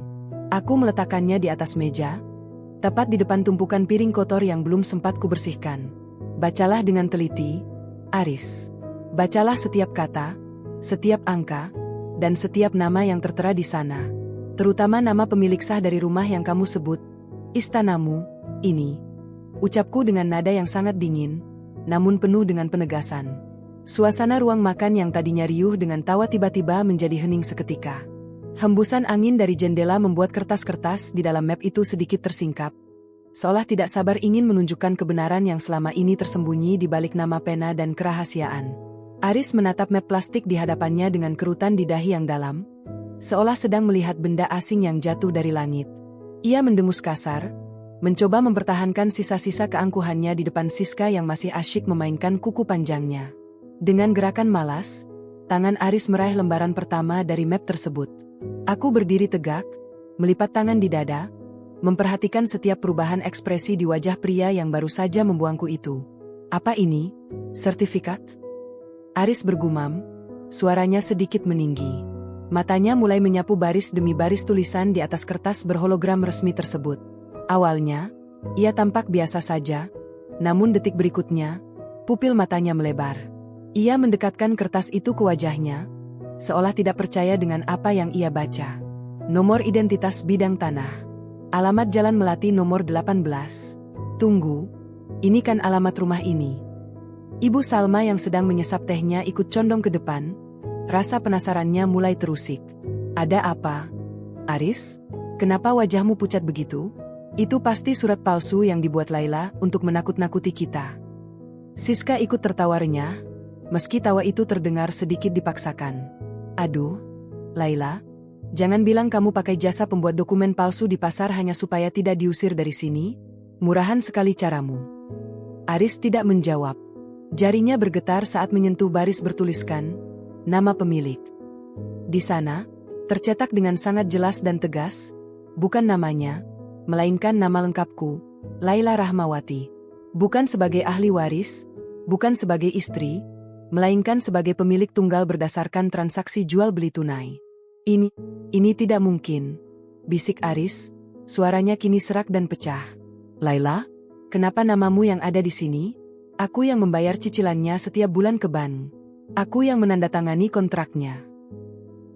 Speaker 1: Aku meletakkannya di atas meja, tepat di depan tumpukan piring kotor yang belum sempat kubersihkan. Bacalah dengan teliti, Aris. Bacalah setiap kata, setiap angka, dan setiap nama yang tertera di sana. Terutama nama pemilik sah dari rumah yang kamu sebut, istanamu, ini. Ucapku dengan nada yang sangat dingin, namun penuh dengan penegasan. Suasana ruang makan yang tadinya riuh dengan tawa tiba-tiba menjadi hening seketika. Hembusan angin dari jendela membuat kertas-kertas di dalam map itu sedikit tersingkap, seolah tidak sabar ingin menunjukkan kebenaran yang selama ini tersembunyi di balik nama pena dan kerahasiaan. Aris menatap map plastik di hadapannya dengan kerutan di dahi yang dalam, seolah sedang melihat benda asing yang jatuh dari langit. Ia mendengus kasar, mencoba mempertahankan sisa-sisa keangkuhannya di depan Siska yang masih asyik memainkan kuku panjangnya. Dengan gerakan malas, tangan Aris meraih lembaran pertama dari map tersebut. Aku berdiri tegak, melipat tangan di dada, memperhatikan setiap perubahan ekspresi di wajah pria yang baru saja membuangku itu. Apa ini? Sertifikat? Aris bergumam, suaranya sedikit meninggi. Matanya mulai menyapu baris demi baris tulisan di atas kertas berhologram resmi tersebut. Awalnya, ia tampak biasa saja, namun detik berikutnya, pupil matanya melebar. Ia mendekatkan kertas itu ke wajahnya, seolah tidak percaya dengan apa yang ia baca. Nomor identitas bidang tanah. Alamat Jalan Melati nomor 18. Tunggu, ini kan alamat rumah ini. Ibu Salma yang sedang menyesap tehnya ikut condong ke depan, rasa penasarannya mulai terusik. Ada apa? Aris, kenapa wajahmu pucat begitu? Itu pasti surat palsu yang dibuat Laila untuk menakut-nakuti kita. Siska ikut tertawa renyah, meski tawa itu terdengar sedikit dipaksakan. Aduh, Laila, jangan bilang kamu pakai jasa pembuat dokumen palsu di pasar hanya supaya tidak diusir dari sini. Murahan sekali caramu. Aris tidak menjawab. Jarinya bergetar saat menyentuh baris bertuliskan nama pemilik. Di sana, tercetak dengan sangat jelas dan tegas, bukan namanya, melainkan nama lengkapku, Laila Rahmawati. Bukan sebagai ahli waris, bukan sebagai istri, melainkan sebagai pemilik tunggal berdasarkan transaksi jual-beli tunai. Ini tidak mungkin, bisik Aris, suaranya kini serak dan pecah. Laila, kenapa namamu yang ada di sini? Aku yang membayar cicilannya setiap bulan ke bank. Aku yang menandatangani kontraknya.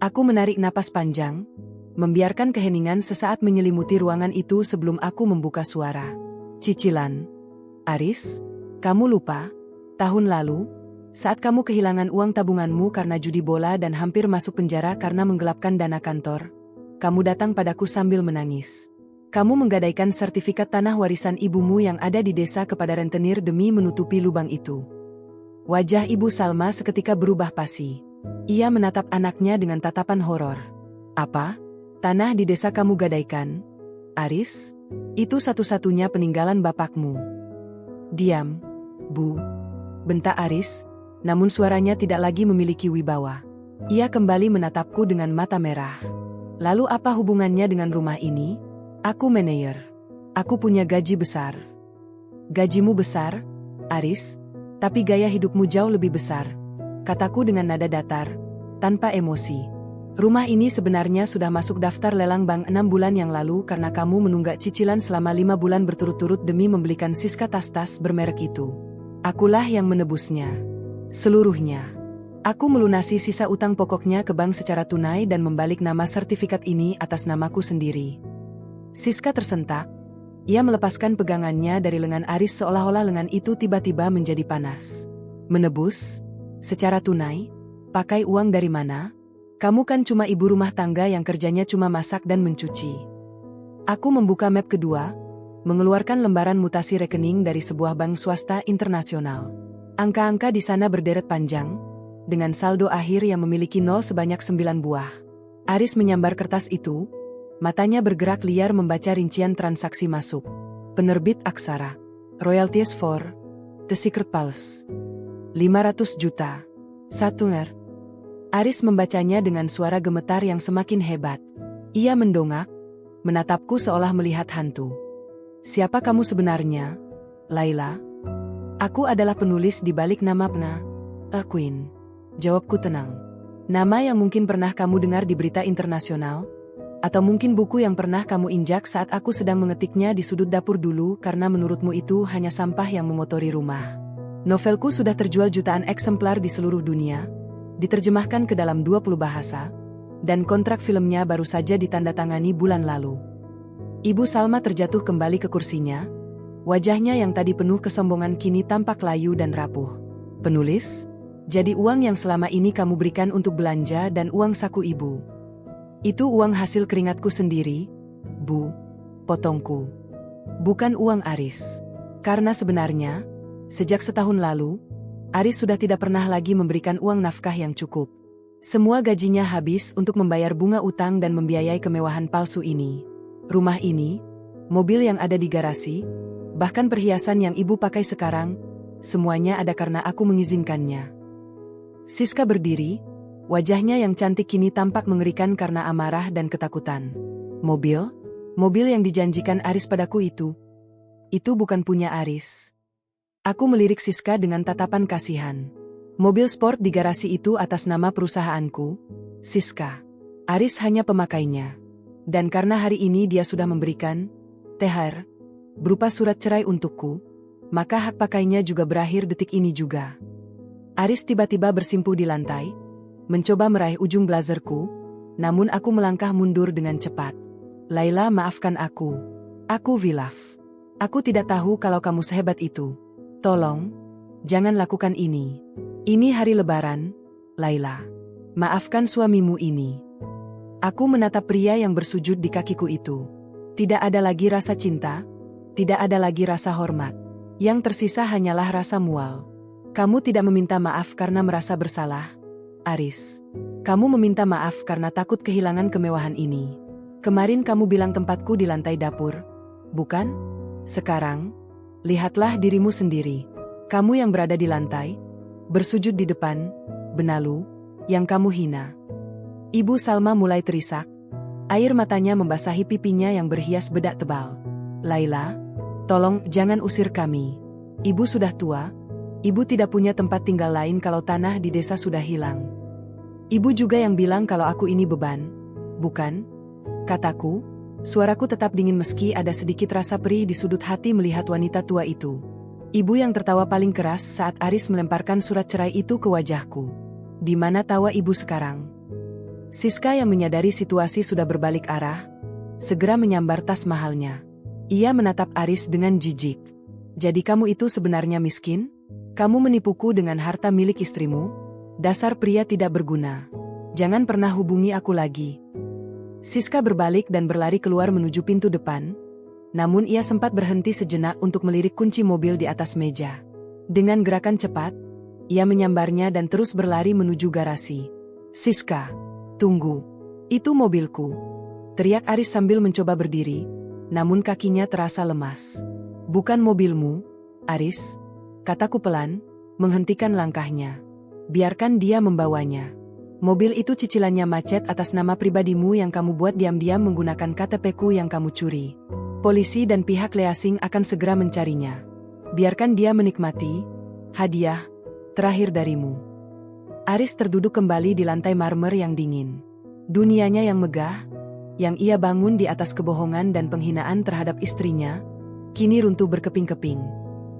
Speaker 1: Aku menarik napas panjang, membiarkan keheningan sesaat menyelimuti ruangan itu sebelum aku membuka suara. Cicilan. Aris, kamu lupa? Tahun lalu, saat kamu kehilangan uang tabunganmu karena judi bola dan hampir masuk penjara karena menggelapkan dana kantor, kamu datang padaku sambil menangis. Kamu menggadaikan sertifikat tanah warisan ibumu yang ada di desa kepada rentenir demi menutupi lubang itu. Wajah Ibu Salma seketika berubah pasi. Ia menatap anaknya dengan tatapan horor. Apa? Tanah di desa kamu gadaikan? Aris? Itu satu-satunya peninggalan bapakmu. Diam, Bu. Bentak Aris, namun suaranya tidak lagi memiliki wibawa. Ia kembali menatapku dengan mata merah. Lalu apa hubungannya dengan rumah ini? Aku manajer. Aku punya gaji besar. Gajimu besar, Aris, tapi gaya hidupmu jauh lebih besar, kataku dengan nada datar, tanpa emosi. Rumah ini sebenarnya sudah masuk daftar lelang bank 6 bulan yang lalu karena kamu menunggak cicilan selama 5 bulan berturut-turut demi membelikan Siska tas-tas bermerek itu. Akulah yang menebusnya. Seluruhnya. Aku melunasi sisa utang pokoknya ke bank secara tunai dan membalik nama sertifikat ini atas namaku sendiri. Siska tersentak. Ia melepaskan pegangannya dari lengan Aris seolah-olah lengan itu tiba-tiba menjadi panas. Menebus? Secara tunai? Pakai uang dari mana? Kamu kan cuma ibu rumah tangga yang kerjanya cuma masak dan mencuci. Aku membuka map kedua, mengeluarkan lembaran mutasi rekening dari sebuah bank swasta internasional. Angka-angka di sana berderet panjang, dengan saldo akhir yang memiliki nol sebanyak 9 buah. Aris menyambar kertas itu, matanya bergerak liar membaca rincian transaksi masuk. Penerbit Aksara. Royalties for The Secret Pulse. 500 juta. 1 Aris membacanya dengan suara gemetar yang semakin hebat. Ia mendongak, menatapku seolah melihat hantu. Siapa kamu sebenarnya, Laila? Aku adalah penulis di balik nama Pna. Queen. Jawabku tenang. Nama yang mungkin pernah kamu dengar di berita internasional, atau mungkin buku yang pernah kamu injak saat aku sedang mengetiknya di sudut dapur dulu karena menurutmu itu hanya sampah yang mengotori rumah. Novelku sudah terjual jutaan eksemplar di seluruh dunia, diterjemahkan ke dalam 20 bahasa, dan kontrak filmnya baru saja ditandatangani bulan lalu. Ibu Salma terjatuh kembali ke kursinya, wajahnya yang tadi penuh kesombongan kini tampak layu dan rapuh. Penulis? Jadi uang yang selama ini kamu berikan untuk belanja dan uang saku ibu. Itu uang hasil keringatku sendiri, Bu, potongku. Bukan uang Aris. Karena sebenarnya, sejak setahun lalu, Aris sudah tidak pernah lagi memberikan uang nafkah yang cukup. Semua gajinya habis untuk membayar bunga utang dan membiayai kemewahan palsu ini. Rumah ini, mobil yang ada di garasi, bahkan perhiasan yang ibu pakai sekarang, semuanya ada karena aku mengizinkannya. Siska berdiri, wajahnya yang cantik kini tampak mengerikan karena amarah dan ketakutan. Mobil yang dijanjikan Aris padaku itu bukan punya Aris. Aku melirik Siska dengan tatapan kasihan. Mobil sport di garasi itu atas nama perusahaanku, Siska. Aris hanya pemakainya. Dan karena hari ini dia sudah memberikan THR berupa surat cerai untukku, maka hak pakainya juga berakhir detik ini juga. Aris tiba-tiba bersimpuh di lantai, mencoba meraih ujung blazerku, namun aku melangkah mundur dengan cepat. Laila, maafkan aku. Aku Vilaf. Aku tidak tahu kalau kamu sehebat itu. Tolong, jangan lakukan ini. Ini hari lebaran, Laila. Maafkan suamimu ini. Aku menatap pria yang bersujud di kakiku itu. Tidak ada lagi rasa cinta, tidak ada lagi rasa hormat. Yang tersisa hanyalah rasa mual. Kamu tidak meminta maaf karena merasa bersalah, Aris. Kamu meminta maaf karena takut kehilangan kemewahan ini. Kemarin kamu bilang tempatku di lantai dapur, bukan? Sekarang, lihatlah dirimu sendiri. Kamu yang berada di lantai, bersujud di depan, benalu, yang kamu hina. Ibu Salma mulai terisak. Air matanya membasahi pipinya yang berhias bedak tebal. Laila, tolong jangan usir kami. Ibu sudah tua, Ibu tidak punya tempat tinggal lain kalau tanah di desa sudah hilang. Ibu juga yang bilang kalau aku ini beban, bukan? Kataku, suaraku tetap dingin meski ada sedikit rasa perih di sudut hati melihat wanita tua itu. Ibu yang tertawa paling keras saat Aris melemparkan surat cerai itu ke wajahku. Di mana tawa ibu sekarang? Siska yang menyadari situasi sudah berbalik arah, segera menyambar tas mahalnya. Ia menatap Aris dengan jijik. Jadi kamu itu sebenarnya miskin? Kamu menipuku dengan harta milik istrimu? Dasar pria tidak berguna. Jangan pernah hubungi aku lagi. Siska berbalik dan berlari keluar menuju pintu depan, namun ia sempat berhenti sejenak untuk melirik kunci mobil di atas meja. Dengan gerakan cepat, ia menyambarnya dan terus berlari menuju garasi. Siska, tunggu. Itu mobilku. Teriak Aris sambil mencoba berdiri, namun kakinya terasa lemas. Bukan mobilmu, Aris, kataku pelan, menghentikan langkahnya. Biarkan dia membawanya. Mobil itu cicilannya macet atas nama pribadimu yang kamu buat diam-diam menggunakan KTP-ku yang kamu curi. Polisi dan pihak leasing akan segera mencarinya. Biarkan dia menikmati hadiah terakhir darimu. Aris terduduk kembali di lantai marmer yang dingin. Dunianya yang megah, yang ia bangun di atas kebohongan dan penghinaan terhadap istrinya, kini runtuh berkeping-keping.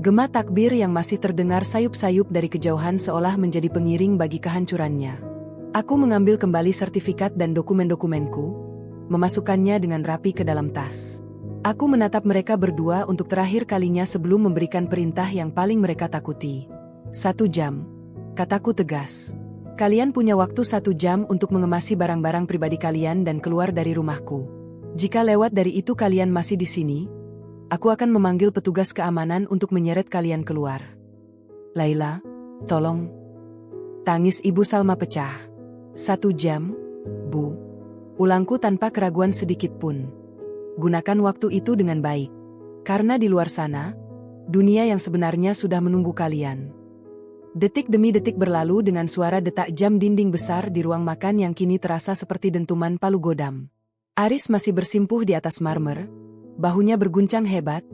Speaker 1: Gema takbir yang masih terdengar sayup-sayup dari kejauhan seolah menjadi pengiring bagi kehancurannya. Aku mengambil kembali sertifikat dan dokumen-dokumenku, memasukkannya dengan rapi ke dalam tas. Aku menatap mereka berdua untuk terakhir kalinya sebelum memberikan perintah yang paling mereka takuti. 1 jam, kataku tegas. Kalian punya waktu 1 jam untuk mengemasi barang-barang pribadi kalian dan keluar dari rumahku. Jika lewat dari itu kalian masih di sini, aku akan memanggil petugas keamanan untuk menyeret kalian keluar. Laila, tolong. Tangis Ibu Salma pecah. 1 jam, Bu. Ulangku tanpa keraguan sedikit pun. Gunakan waktu itu dengan baik. Karena di luar sana, dunia yang sebenarnya sudah menunggu kalian. Detik demi detik berlalu dengan suara detak jam dinding besar di ruang makan yang kini terasa seperti dentuman palu godam. Aris masih bersimpuh di atas marmer, bahunya berguncang hebat,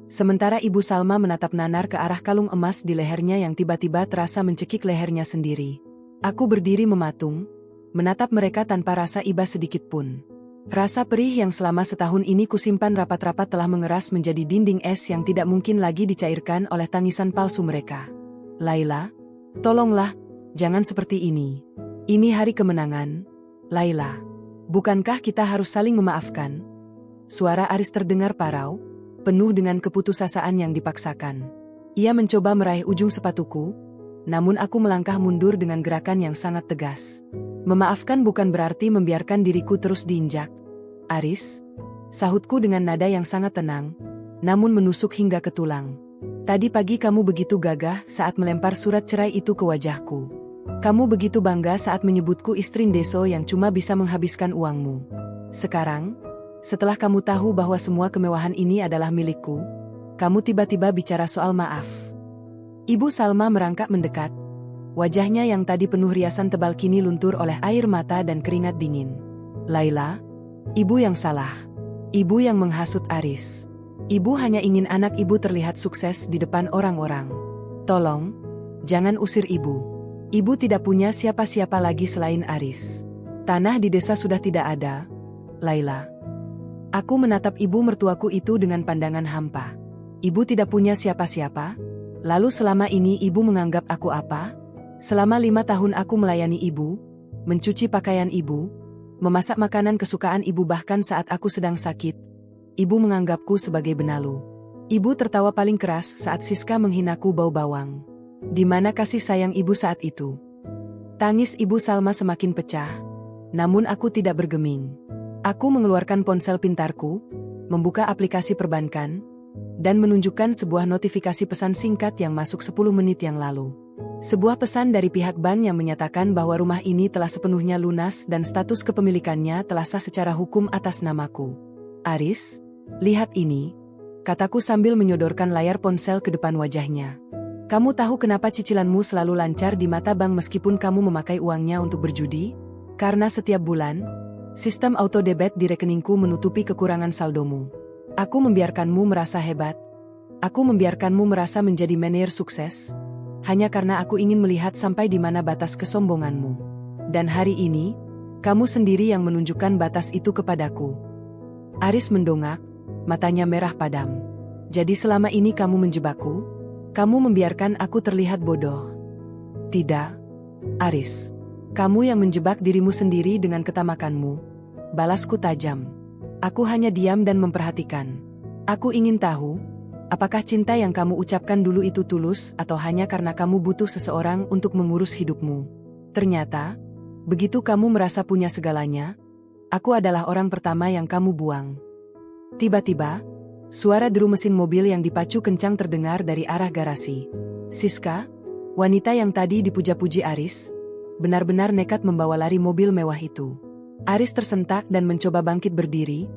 Speaker 1: sementara Ibu Salma menatap nanar ke arah kalung emas di lehernya yang tiba-tiba terasa mencekik lehernya sendiri. Aku berdiri mematung, menatap mereka tanpa rasa iba sedikit pun. Rasa perih yang selama setahun ini kusimpan rapat-rapat telah mengeras menjadi dinding es yang tidak mungkin lagi dicairkan oleh tangisan palsu mereka. Laila, tolonglah, jangan seperti ini. Ini hari kemenangan, Laila. Bukankah kita harus saling memaafkan? Suara Aris terdengar parau, penuh dengan keputusasaan yang dipaksakan. Ia mencoba meraih ujung sepatuku, namun aku melangkah mundur dengan gerakan yang sangat tegas. Memaafkan bukan berarti membiarkan diriku terus diinjak. Aris, sahutku dengan nada yang sangat tenang, namun menusuk hingga ke tulang. Tadi pagi kamu begitu gagah saat melempar surat cerai itu ke wajahku. Kamu begitu bangga saat menyebutku istri Deso yang cuma bisa menghabiskan uangmu. Sekarang, setelah kamu tahu bahwa semua kemewahan ini adalah milikku, kamu tiba-tiba bicara soal maaf. Ibu Salma merangkak mendekat. Wajahnya yang tadi penuh riasan tebal kini luntur oleh air mata dan keringat dingin. Laila, ibu yang salah. Ibu yang menghasut Aris. Ibu hanya ingin anak ibu terlihat sukses di depan orang-orang. Tolong, jangan usir ibu. Ibu tidak punya siapa-siapa lagi selain Aris. Tanah di desa sudah tidak ada, Laila. Aku menatap ibu mertuaku itu dengan pandangan hampa. Ibu tidak punya siapa-siapa? Lalu selama ini ibu menganggap aku apa? Selama 5 tahun aku melayani ibu, mencuci pakaian ibu, memasak makanan kesukaan ibu bahkan saat aku sedang sakit. Ibu menganggapku sebagai benalu. Ibu tertawa paling keras saat Siska menghinaku bau bawang. Di mana kasih sayang ibu saat itu? Tangis Ibu Salma semakin pecah, namun aku tidak bergeming. Aku mengeluarkan ponsel pintarku, membuka aplikasi perbankan, dan menunjukkan sebuah notifikasi pesan singkat yang masuk 10 menit yang lalu. Sebuah pesan dari pihak bank yang menyatakan bahwa rumah ini telah sepenuhnya lunas dan status kepemilikannya telah sah secara hukum atas namaku. Aris, lihat ini, kataku sambil menyodorkan layar ponsel ke depan wajahnya. Kamu tahu kenapa cicilanmu selalu lancar di mata bank meskipun kamu memakai uangnya untuk berjudi? Karena setiap bulan, sistem auto debit di rekeningku menutupi kekurangan saldomu. Aku membiarkanmu merasa hebat. Aku membiarkanmu merasa menjadi manajer sukses. hanya karena aku ingin melihat sampai di mana batas kesombonganmu. Dan hari ini, kamu sendiri yang menunjukkan batas itu kepadaku. Aris mendongak, matanya merah padam. Jadi selama ini kamu menjebakku? Kamu membiarkan aku terlihat bodoh. Tidak, Aris. Kamu yang menjebak dirimu sendiri dengan ketamakanmu. Balasku tajam. Aku hanya diam dan memperhatikan. Aku ingin tahu, apakah cinta yang kamu ucapkan dulu itu tulus atau hanya karena kamu butuh seseorang untuk mengurus hidupmu. Ternyata, begitu kamu merasa punya segalanya, aku adalah orang pertama yang kamu buang. Tiba-tiba, suara deru mesin mobil yang dipacu kencang terdengar dari arah garasi. Siska, wanita yang tadi dipuja-puji Aris, benar-benar nekat membawa lari mobil mewah itu. Aris tersentak dan mencoba bangkit berdiri,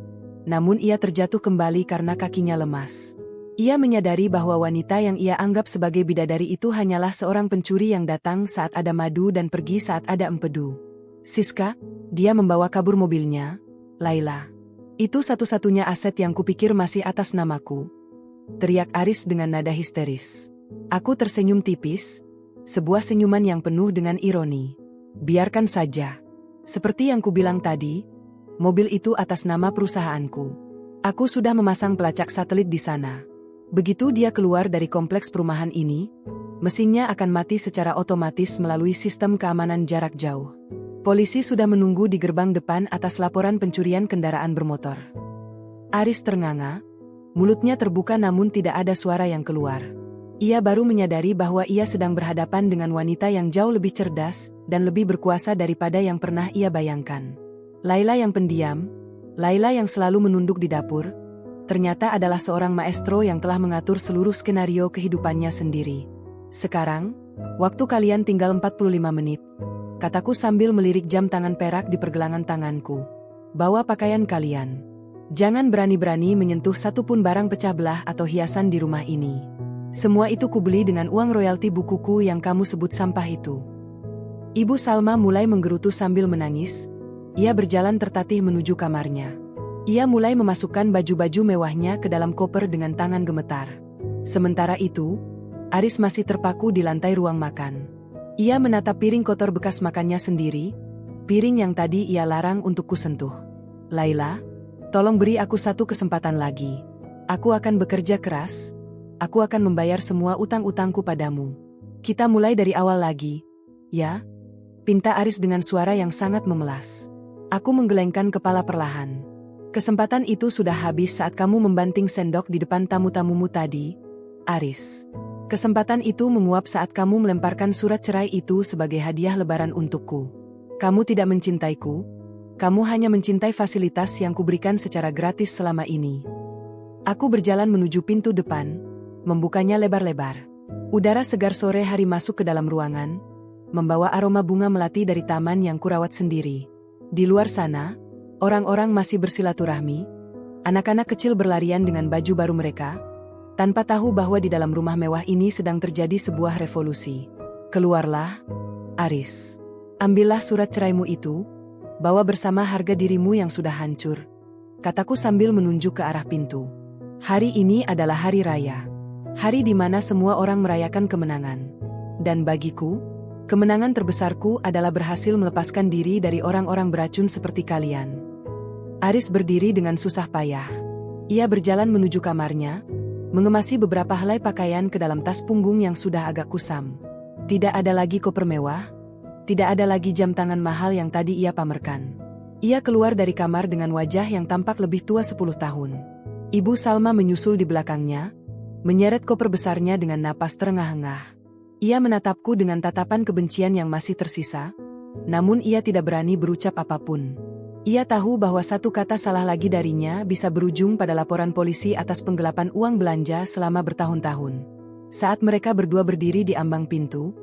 Speaker 1: namun ia terjatuh kembali karena kakinya lemas. Ia menyadari bahwa wanita yang ia anggap sebagai bidadari itu hanyalah seorang pencuri yang datang saat ada madu dan pergi saat ada empedu. Siska, dia membawa kabur mobilnya. Laila, itu satu-satunya aset yang kupikir masih atas namaku. Teriak Aris dengan nada histeris. Aku tersenyum tipis, sebuah senyuman yang penuh dengan ironi. Biarkan saja. Seperti yang kubilang tadi, mobil itu atas nama perusahaanku. Aku sudah memasang pelacak satelit di sana. Begitu dia keluar dari kompleks perumahan ini, mesinnya akan mati secara otomatis melalui sistem keamanan jarak jauh. Polisi sudah menunggu di gerbang depan atas laporan pencurian kendaraan bermotor. Aris ternganga, mulutnya terbuka namun tidak ada suara yang keluar. Ia baru menyadari bahwa ia sedang berhadapan dengan wanita yang jauh lebih cerdas dan lebih berkuasa daripada yang pernah ia bayangkan. Laila yang pendiam, Laila yang selalu menunduk di dapur, ternyata adalah seorang maestro yang telah mengatur seluruh skenario kehidupannya sendiri. Sekarang, waktu kalian tinggal 45 menit, kataku sambil melirik jam tangan perak di pergelangan tanganku. Bawa pakaian kalian. Jangan berani-berani menyentuh satupun barang pecah belah atau hiasan di rumah ini. Semua itu kubeli dengan uang royalti bukuku yang kamu sebut sampah itu. Ibu Salma mulai menggerutu sambil menangis. Ia berjalan tertatih menuju kamarnya. Ia mulai memasukkan baju-baju mewahnya ke dalam koper dengan tangan gemetar. Sementara itu, Aris masih terpaku di lantai ruang makan. Ia menatap piring kotor bekas makannya sendiri, piring yang tadi ia larang untuk kusentuh. Laila, tolong beri aku satu kesempatan lagi. Aku akan bekerja keras. Aku akan membayar semua utang-utangku padamu. Kita mulai dari awal lagi, ya? Pinta Aris dengan suara yang sangat memelas. Aku menggelengkan kepala perlahan. Kesempatan itu sudah habis saat kamu membanting sendok di depan tamu-tamumu tadi, Aris. Kesempatan itu menguap saat kamu melemparkan surat cerai itu sebagai hadiah lebaran untukku. Kamu tidak mencintaiku, kamu hanya mencintai fasilitas yang kuberikan secara gratis selama ini. Aku berjalan menuju pintu depan, membukanya lebar-lebar. Udara segar sore hari masuk ke dalam ruangan, membawa aroma bunga melati dari taman yang kurawat sendiri. Di luar sana, orang-orang masih bersilaturahmi, anak-anak kecil berlarian dengan baju baru mereka, tanpa tahu bahwa di dalam rumah mewah ini sedang terjadi sebuah revolusi. Keluarlah, Aris. Ambillah surat ceraimu itu, bawa bersama harga dirimu yang sudah hancur. Kataku sambil menunjuk ke arah pintu. Hari ini adalah hari raya. Hari di mana semua orang merayakan kemenangan. Dan bagiku, kemenangan terbesarku adalah berhasil melepaskan diri dari orang-orang beracun seperti kalian. Aris berdiri dengan susah payah. Ia berjalan menuju kamarnya, mengemasi beberapa helai pakaian ke dalam tas punggung yang sudah agak kusam. Tidak ada lagi koper mewah, tidak ada lagi jam tangan mahal yang tadi ia pamerkan. Ia keluar dari kamar dengan wajah yang tampak lebih tua 10 tahun. Ibu Salma menyusul di belakangnya, menyeret koper besarnya dengan napas terengah-engah. Ia menatapku dengan tatapan kebencian yang masih tersisa, namun ia tidak berani berucap apapun. Ia tahu bahwa satu kata salah lagi darinya bisa berujung pada laporan polisi atas penggelapan uang belanja selama bertahun-tahun. Saat mereka berdua berdiri di ambang pintu,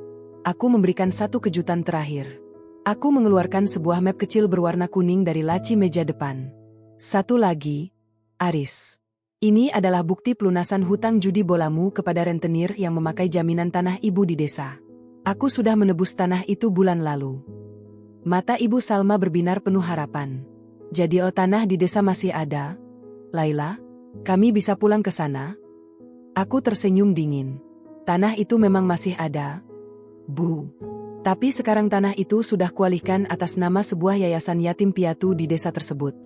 Speaker 1: aku memberikan satu kejutan terakhir. Aku mengeluarkan sebuah map kecil berwarna kuning dari laci meja depan. Satu lagi, Aris. Ini adalah bukti pelunasan hutang judi bolamu kepada rentenir yang memakai jaminan tanah ibu di desa. Aku sudah menebus tanah itu bulan lalu. Mata Ibu Salma berbinar penuh harapan. Jadi tanah di desa masih ada? Laila, kami bisa pulang ke sana? Aku tersenyum dingin. Tanah itu memang masih ada, Bu. Tapi sekarang tanah itu sudah kualihkan atas nama sebuah yayasan yatim piatu di desa tersebut.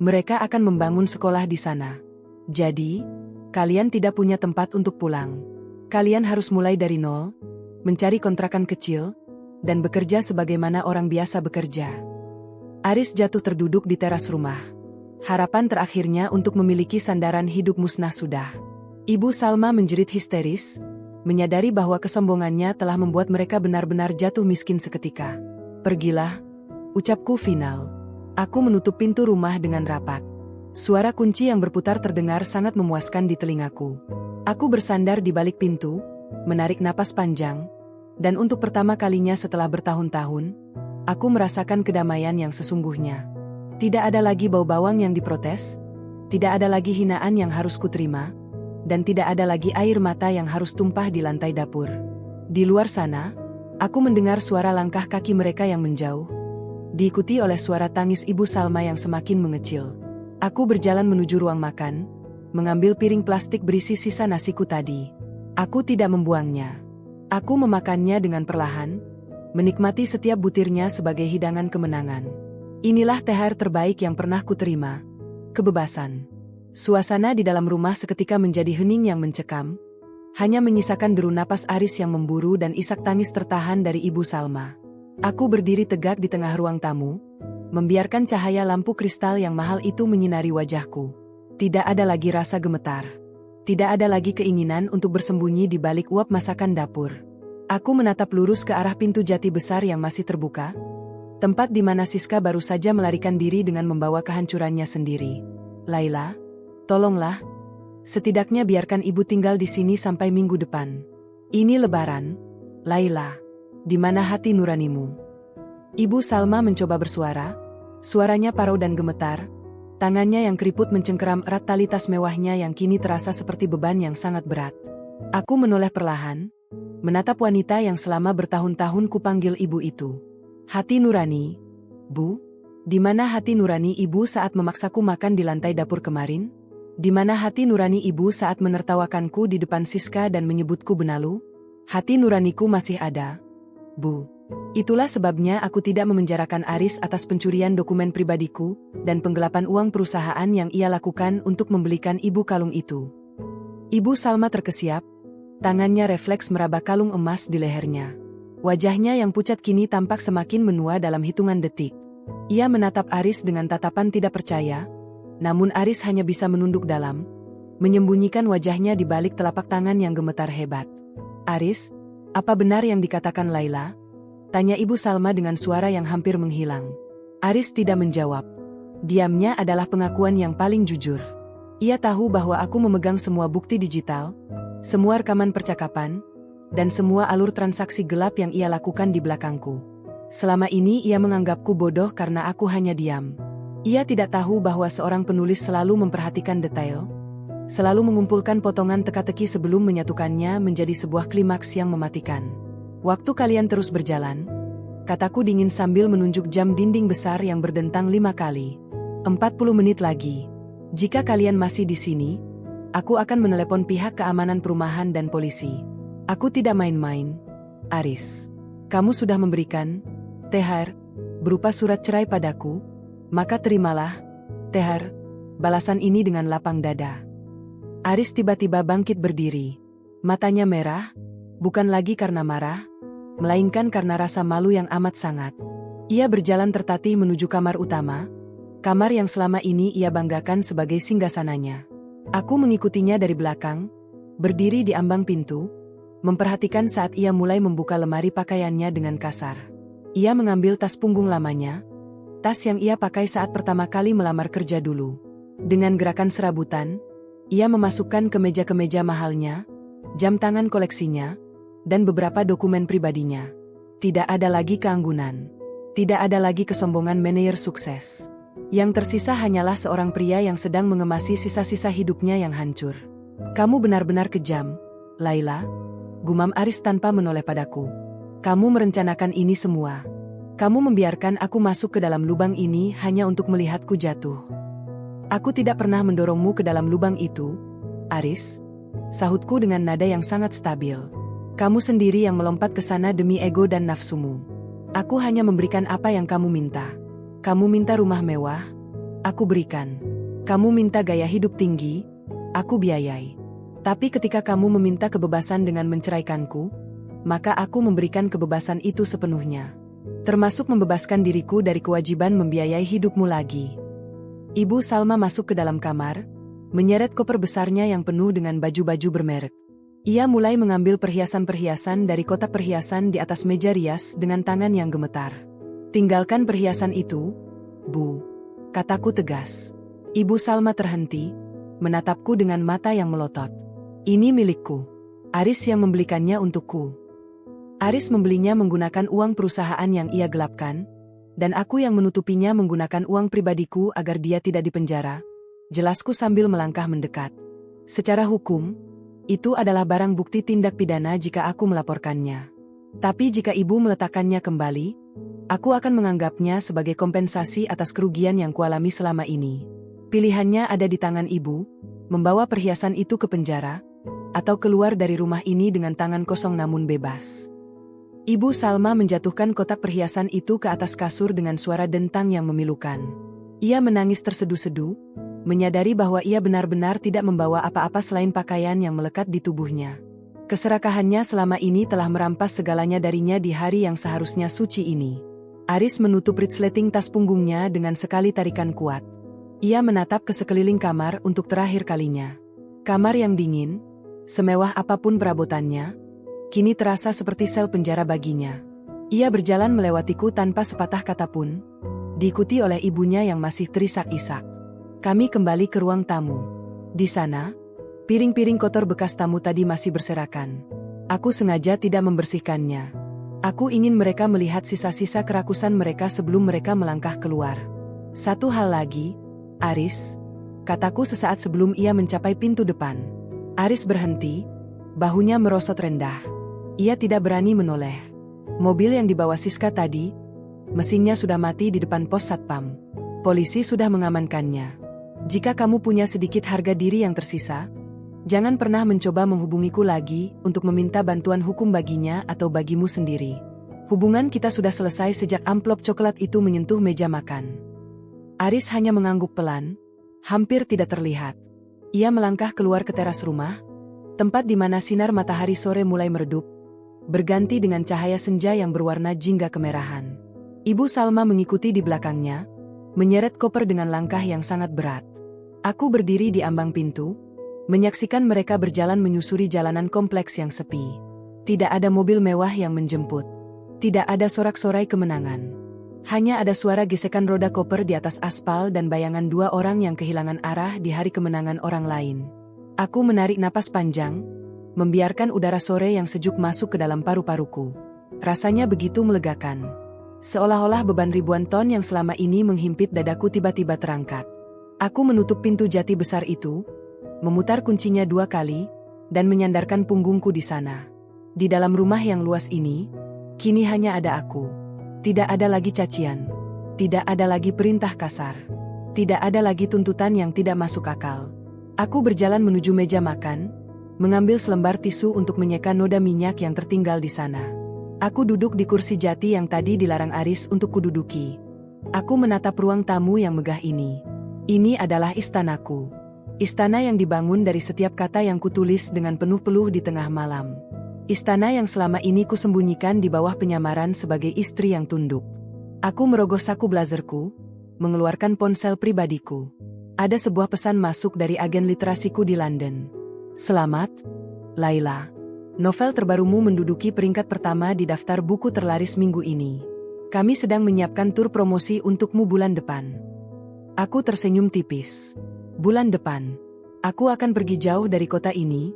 Speaker 1: Mereka akan membangun sekolah di sana. Jadi, kalian tidak punya tempat untuk pulang. Kalian harus mulai dari nol, mencari kontrakan kecil, dan bekerja sebagaimana orang biasa bekerja. Aris jatuh terduduk di teras rumah. Harapan terakhirnya untuk memiliki sandaran hidup musnah sudah. Ibu Salma menjerit histeris, menyadari bahwa kesombongannya telah membuat mereka benar-benar jatuh miskin seketika. Pergilah, ucapku final. Aku menutup pintu rumah dengan rapat. Suara kunci yang berputar terdengar sangat memuaskan di telingaku. Aku bersandar di balik pintu, menarik napas panjang, dan untuk pertama kalinya setelah bertahun-tahun, aku merasakan kedamaian yang sesungguhnya. Tidak ada lagi bau bawang yang diprotes, tidak ada lagi hinaan yang harus kuterima, dan tidak ada lagi air mata yang harus tumpah di lantai dapur. Di luar sana, aku mendengar suara langkah kaki mereka yang menjauh, diikuti oleh suara tangis Ibu Salma yang semakin mengecil. Aku berjalan menuju ruang makan, mengambil piring plastik berisi sisa nasiku tadi. Aku tidak membuangnya. Aku memakannya dengan perlahan, menikmati setiap butirnya sebagai hidangan kemenangan. Inilah THR terbaik yang pernah kuterima. Kebebasan. Suasana di dalam rumah seketika menjadi hening yang mencekam, hanya menyisakan deru napas Aris yang memburu dan isak tangis tertahan dari Ibu Salma. Aku berdiri tegak di tengah ruang tamu, membiarkan cahaya lampu kristal yang mahal itu menyinari wajahku. Tidak ada lagi rasa gemetar. Tidak ada lagi keinginan untuk bersembunyi di balik uap masakan dapur. Aku menatap lurus ke arah pintu jati besar yang masih terbuka, tempat di mana Siska baru saja melarikan diri dengan membawa kehancurannya sendiri. Laila, tolonglah, setidaknya biarkan ibu tinggal di sini sampai minggu depan. Ini Lebaran, Laila, di mana hati nuranimu? Ibu Salma mencoba bersuara, suaranya parau dan gemetar, tangannya yang keriput mencengkeram erat tali tas mewahnya yang kini terasa seperti beban yang sangat berat. Aku menoleh perlahan, menatap wanita yang selama bertahun-tahun kupanggil ibu itu. Hati nurani, Bu? Di mana hati nurani ibu saat memaksaku makan di lantai dapur kemarin? Di mana hati nurani ibu saat menertawakanku di depan Siska dan menyebutku benalu? Hati nuraniku masih ada, Bu. Itulah sebabnya aku tidak memenjarakan Aris atas pencurian dokumen pribadiku dan penggelapan uang perusahaan yang ia lakukan untuk membelikan ibu kalung itu. Ibu Salma terkesiap, tangannya refleks meraba kalung emas di lehernya. Wajahnya yang pucat kini tampak semakin menua dalam hitungan detik. Ia menatap Aris dengan tatapan tidak percaya, namun Aris hanya bisa menunduk dalam, menyembunyikan wajahnya di balik telapak tangan yang gemetar hebat. Aris, apa benar yang dikatakan Laila? Tanya Ibu Salma dengan suara yang hampir menghilang. Aris tidak menjawab. Diamnya adalah pengakuan yang paling jujur. Ia tahu bahwa aku memegang semua bukti digital, semua rekaman percakapan, dan semua alur transaksi gelap yang ia lakukan di belakangku. Selama ini ia menganggapku bodoh karena aku hanya diam. Ia tidak tahu bahwa seorang penulis selalu memperhatikan detail, selalu mengumpulkan potongan teka-teki sebelum menyatukannya menjadi sebuah klimaks yang mematikan. Waktu kalian terus berjalan, kataku dingin sambil menunjuk jam dinding besar yang berdentang 5 kali. 40 menit lagi. Jika kalian masih di sini, aku akan menelepon pihak keamanan perumahan dan polisi. Aku tidak main-main. Aris, kamu sudah memberikan THR berupa surat cerai padaku, maka terimalah THR balasan ini dengan lapang dada. Aris tiba-tiba bangkit berdiri. Matanya merah, bukan lagi karena marah, melainkan karena rasa malu yang amat sangat. Ia berjalan tertatih menuju kamar utama, kamar yang selama ini ia banggakan sebagai singgasananya. Aku mengikutinya dari belakang, berdiri di ambang pintu, memperhatikan saat ia mulai membuka lemari pakaiannya dengan kasar. Ia mengambil tas punggung lamanya, tas yang ia pakai saat pertama kali melamar kerja dulu. Dengan gerakan serabutan, ia memasukkan kemeja-kemeja mahalnya, jam tangan koleksinya, dan beberapa dokumen pribadinya. Tidak ada lagi keanggunan. Tidak ada lagi kesombongan manajer sukses. Yang tersisa hanyalah seorang pria yang sedang mengemasi sisa-sisa hidupnya yang hancur. Kamu benar-benar kejam, Laila, gumam Aris tanpa menoleh padaku. Kamu merencanakan ini semua. Kamu membiarkan aku masuk ke dalam lubang ini hanya untuk melihatku jatuh. Aku tidak pernah mendorongmu ke dalam lubang itu, Aris, sahutku dengan nada yang sangat stabil. Kamu sendiri yang melompat ke sana demi ego dan nafsumu. Aku hanya memberikan apa yang kamu minta. Kamu minta rumah mewah, aku berikan. Kamu minta gaya hidup tinggi, aku biayai. Tapi ketika kamu meminta kebebasan dengan menceraikanku, maka aku memberikan kebebasan itu sepenuhnya. Termasuk membebaskan diriku dari kewajiban membiayai hidupmu lagi. Ibu Salma masuk ke dalam kamar, menyeret koper besarnya yang penuh dengan baju-baju bermerek. Ia mulai mengambil perhiasan-perhiasan dari kotak perhiasan di atas meja rias dengan tangan yang gemetar. Tinggalkan perhiasan itu, Bu, kataku tegas. Ibu Salma terhenti, menatapku dengan mata yang melotot. Ini milikku. Aris yang membelikannya untukku. Aris membelinya menggunakan uang perusahaan yang ia gelapkan, dan aku yang menutupinya menggunakan uang pribadiku agar dia tidak dipenjara, jelasku sambil melangkah mendekat. Secara hukum, itu adalah barang bukti tindak pidana jika aku melaporkannya. Tapi jika ibu meletakkannya kembali, aku akan menganggapnya sebagai kompensasi atas kerugian yang kualami selama ini. Pilihannya ada di tangan ibu, membawa perhiasan itu ke penjara, atau keluar dari rumah ini dengan tangan kosong namun bebas. Ibu Salma menjatuhkan kotak perhiasan itu ke atas kasur dengan suara dentang yang memilukan. Ia menangis tersedu-sedu, menyadari bahwa ia benar-benar tidak membawa apa-apa selain pakaian yang melekat di tubuhnya. Keserakahannya selama ini telah merampas segalanya darinya di hari yang seharusnya suci ini. Aris menutup resleting tas punggungnya dengan sekali tarikan kuat. Ia menatap ke sekeliling kamar untuk terakhir kalinya. Kamar yang dingin, semewah apapun perabotannya, kini terasa seperti sel penjara baginya. Ia berjalan melewatiku tanpa sepatah kata pun, diikuti oleh ibunya yang masih terisak-isak. Kami kembali ke ruang tamu. Di sana, piring-piring kotor bekas tamu tadi masih berserakan. Aku sengaja tidak membersihkannya. Aku ingin mereka melihat sisa-sisa kerakusan mereka sebelum mereka melangkah keluar. Satu hal lagi, Aris, kataku sesaat sebelum ia mencapai pintu depan. Aris berhenti, bahunya merosot rendah. Ia tidak berani menoleh. Mobil yang dibawa Siska tadi, mesinnya sudah mati di depan pos satpam. Polisi sudah mengamankannya. Jika kamu punya sedikit harga diri yang tersisa, jangan pernah mencoba menghubungiku lagi untuk meminta bantuan hukum baginya atau bagimu sendiri. Hubungan kita sudah selesai sejak amplop coklat itu menyentuh meja makan. Aris hanya mengangguk pelan, hampir tidak terlihat. Ia melangkah keluar ke teras rumah, tempat di mana sinar matahari sore mulai meredup, berganti dengan cahaya senja yang berwarna jingga kemerahan. Ibu Salma mengikuti di belakangnya, menyeret koper dengan langkah yang sangat berat. Aku berdiri di ambang pintu, menyaksikan mereka berjalan menyusuri jalanan kompleks yang sepi. Tidak ada mobil mewah yang menjemput. Tidak ada sorak-sorai kemenangan. Hanya ada suara gesekan roda koper di atas aspal dan bayangan dua orang yang kehilangan arah di hari kemenangan orang lain. Aku menarik napas panjang, membiarkan udara sore yang sejuk masuk ke dalam paru-paruku. Rasanya begitu melegakan. Seolah-olah beban ribuan ton yang selama ini menghimpit dadaku tiba-tiba terangkat. Aku menutup pintu jati besar itu, memutar kuncinya 2 kali, dan menyandarkan punggungku di sana. Di dalam rumah yang luas ini, kini hanya ada aku. Tidak ada lagi cacian. Tidak ada lagi perintah kasar. Tidak ada lagi tuntutan yang tidak masuk akal. Aku berjalan menuju meja makan, mengambil selembar tisu untuk menyeka noda minyak yang tertinggal di sana. Aku duduk di kursi jati yang tadi dilarang Aris untuk kududuki. Aku menatap ruang tamu yang megah ini. Ini adalah istanaku. Istana yang dibangun dari setiap kata yang kutulis dengan penuh peluh di tengah malam. Istana yang selama ini kusembunyikan di bawah penyamaran sebagai istri yang tunduk. Aku merogoh saku blazerku, mengeluarkan ponsel pribadiku. Ada sebuah pesan masuk dari agen literasiku di London. Selamat, Laila. Novel terbarumu menduduki peringkat pertama di daftar buku terlaris minggu ini. Kami sedang menyiapkan tur promosi untukmu bulan depan. Aku tersenyum tipis. Bulan depan, aku akan pergi jauh dari kota ini,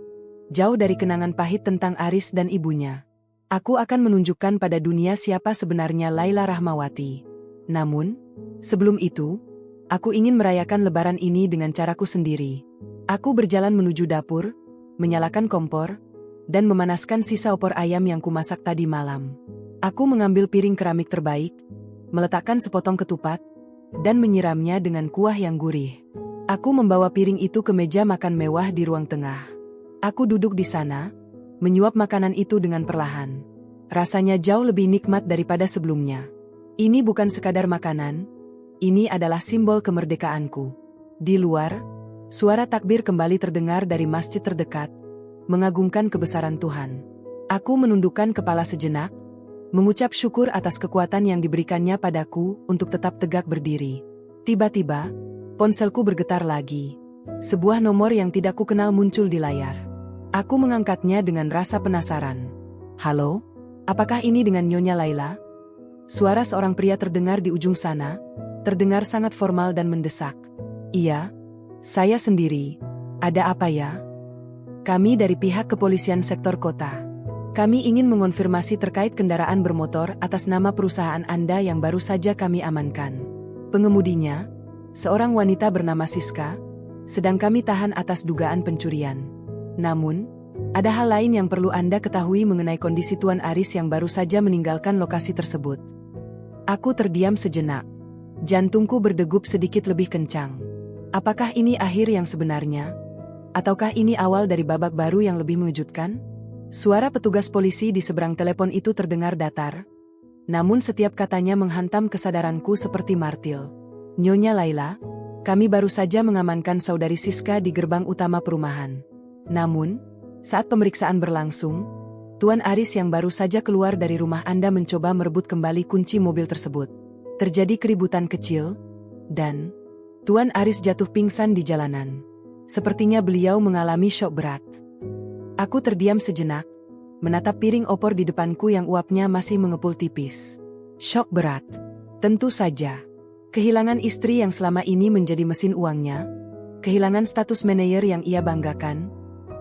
Speaker 1: jauh dari kenangan pahit tentang Aris dan ibunya. Aku akan menunjukkan pada dunia siapa sebenarnya Laila Rahmawati. Namun, sebelum itu, aku ingin merayakan lebaran ini dengan caraku sendiri. Aku berjalan menuju dapur, menyalakan kompor, dan memanaskan sisa opor ayam yang kumasak tadi malam. Aku mengambil piring keramik terbaik, meletakkan sepotong ketupat, dan menyiramnya dengan kuah yang gurih. Aku membawa piring itu ke meja makan mewah di ruang tengah. Aku duduk di sana, menyuap makanan itu dengan perlahan. Rasanya jauh lebih nikmat daripada sebelumnya. Ini bukan sekadar makanan, ini adalah simbol kemerdekaanku. Di luar, suara takbir kembali terdengar dari masjid terdekat, mengagungkan kebesaran Tuhan. Aku menundukkan kepala sejenak, mengucap syukur atas kekuatan yang diberikannya padaku untuk tetap tegak berdiri. Tiba-tiba, ponselku bergetar lagi. Sebuah nomor yang tidak kukenal muncul di layar. Aku mengangkatnya dengan rasa penasaran. Halo? Apakah ini dengan Nyonya Laila? Suara seorang pria terdengar di ujung sana, terdengar sangat formal dan mendesak. Iya, saya sendiri. Ada apa ya? Kami dari pihak kepolisian sektor kota. Kami ingin mengonfirmasi terkait kendaraan bermotor atas nama perusahaan Anda yang baru saja kami amankan. Pengemudinya, seorang wanita bernama Siska, sedang kami tahan atas dugaan pencurian. Namun, ada hal lain yang perlu Anda ketahui mengenai kondisi Tuan Aris yang baru saja meninggalkan lokasi tersebut. Aku terdiam sejenak. Jantungku berdegup sedikit lebih kencang. Apakah ini akhir yang sebenarnya? Ataukah ini awal dari babak baru yang lebih mengejutkan? Suara petugas polisi di seberang telepon itu terdengar datar. Namun setiap katanya menghantam kesadaranku seperti martil. Nyonya Laila, kami baru saja mengamankan saudari Siska di gerbang utama perumahan. Namun, saat pemeriksaan berlangsung, Tuan Aris yang baru saja keluar dari rumah Anda mencoba merebut kembali kunci mobil tersebut. Terjadi keributan kecil, dan Tuan Aris jatuh pingsan di jalanan. Sepertinya beliau mengalami syok berat. Aku terdiam sejenak, menatap piring opor di depanku yang uapnya masih mengepul tipis. Syok berat. Tentu saja. Kehilangan istri yang selama ini menjadi mesin uangnya, kehilangan status manajer yang ia banggakan,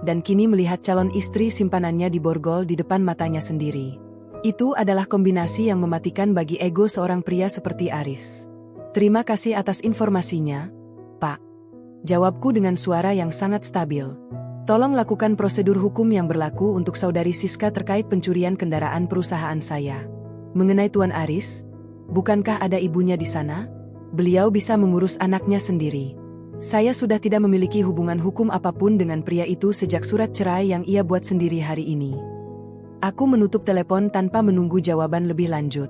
Speaker 1: dan kini melihat calon istri simpanannya diborgol di depan matanya sendiri. Itu adalah kombinasi yang mematikan bagi ego seorang pria seperti Aris. Terima kasih atas informasinya, Pak. Jawabku dengan suara yang sangat stabil. Tolong lakukan prosedur hukum yang berlaku untuk saudari Siska terkait pencurian kendaraan perusahaan saya. Mengenai Tuan Aris, bukankah ada ibunya di sana? Beliau bisa mengurus anaknya sendiri. Saya sudah tidak memiliki hubungan hukum apapun dengan pria itu sejak surat cerai yang ia buat sendiri hari ini. Aku menutup telepon tanpa menunggu jawaban lebih lanjut.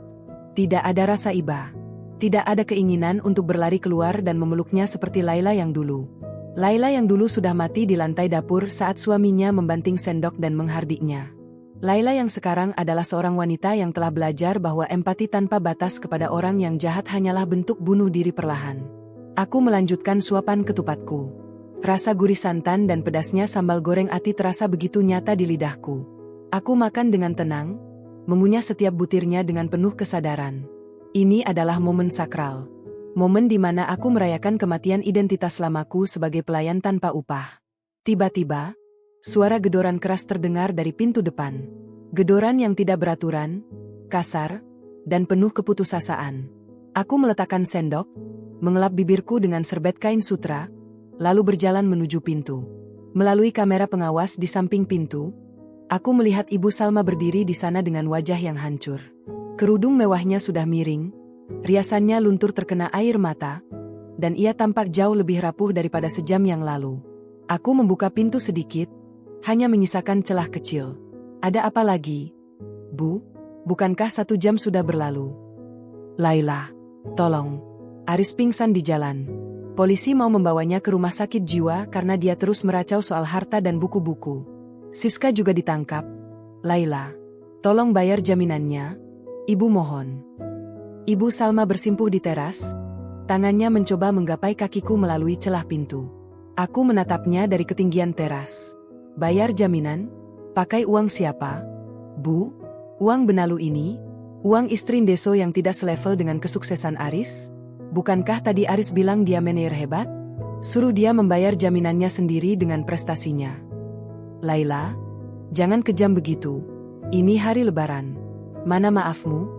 Speaker 1: Tidak ada rasa iba. Tidak ada keinginan untuk berlari keluar dan memeluknya seperti Laila yang dulu. Laila yang dulu sudah mati di lantai dapur saat suaminya membanting sendok dan menghardiknya. Laila yang sekarang adalah seorang wanita yang telah belajar bahwa empati tanpa batas kepada orang yang jahat hanyalah bentuk bunuh diri perlahan. Aku melanjutkan suapan ketupatku. Rasa gurih santan dan pedasnya sambal goreng ati terasa begitu nyata di lidahku. Aku makan dengan tenang, mengunyah setiap butirnya dengan penuh kesadaran. Ini adalah momen sakral. Momen di mana aku merayakan kematian identitas lamaku sebagai pelayan tanpa upah. Tiba-tiba, suara gedoran keras terdengar dari pintu depan. Gedoran yang tidak beraturan, kasar, dan penuh keputusasaan. Aku meletakkan sendok, mengelap bibirku dengan serbet kain sutra, lalu berjalan menuju pintu. Melalui kamera pengawas di samping pintu, aku melihat Ibu Salma berdiri di sana dengan wajah yang hancur. Kerudung mewahnya sudah miring, riasannya luntur terkena air mata, dan ia tampak jauh lebih rapuh daripada sejam yang lalu. Aku membuka pintu sedikit, hanya menyisakan celah kecil. Ada apa lagi? Bu, bukankah 1 jam sudah berlalu? Laila, tolong. Aris pingsan di jalan. Polisi mau membawanya ke rumah sakit jiwa karena dia terus meracau soal harta dan buku-buku. Siska juga ditangkap. Laila, tolong bayar jaminannya. Ibu mohon. Ibu Salma bersimpuh di teras, tangannya mencoba menggapai kakiku melalui celah pintu. Aku menatapnya dari ketinggian teras. Bayar jaminan? Pakai uang siapa? Bu, uang benalu ini? Uang istri Deso yang tidak selevel dengan kesuksesan Aris? Bukankah tadi Aris bilang dia manajer hebat? Suruh dia membayar jaminannya sendiri dengan prestasinya. Laila, jangan kejam begitu. Ini hari lebaran. Mana maafmu?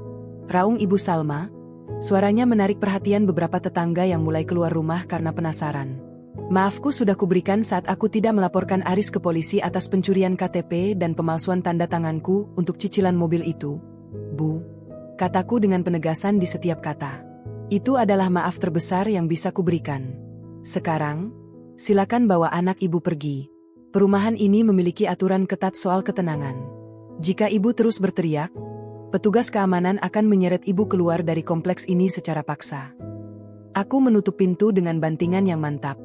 Speaker 1: Raung Ibu Salma. Suaranya menarik perhatian beberapa tetangga yang mulai keluar rumah karena penasaran. Maafku sudah kuberikan saat aku tidak melaporkan Aris ke polisi atas pencurian KTP dan pemalsuan tanda tanganku untuk cicilan mobil itu. Bu, kataku dengan penegasan di setiap kata. Itu adalah maaf terbesar yang bisa kuberikan. Sekarang, silakan bawa anak ibu pergi. Perumahan ini memiliki aturan ketat soal ketenangan. Jika ibu terus berteriak, petugas keamanan akan menyeret ibu keluar dari kompleks ini secara paksa. Aku menutup pintu dengan bantingan yang mantap.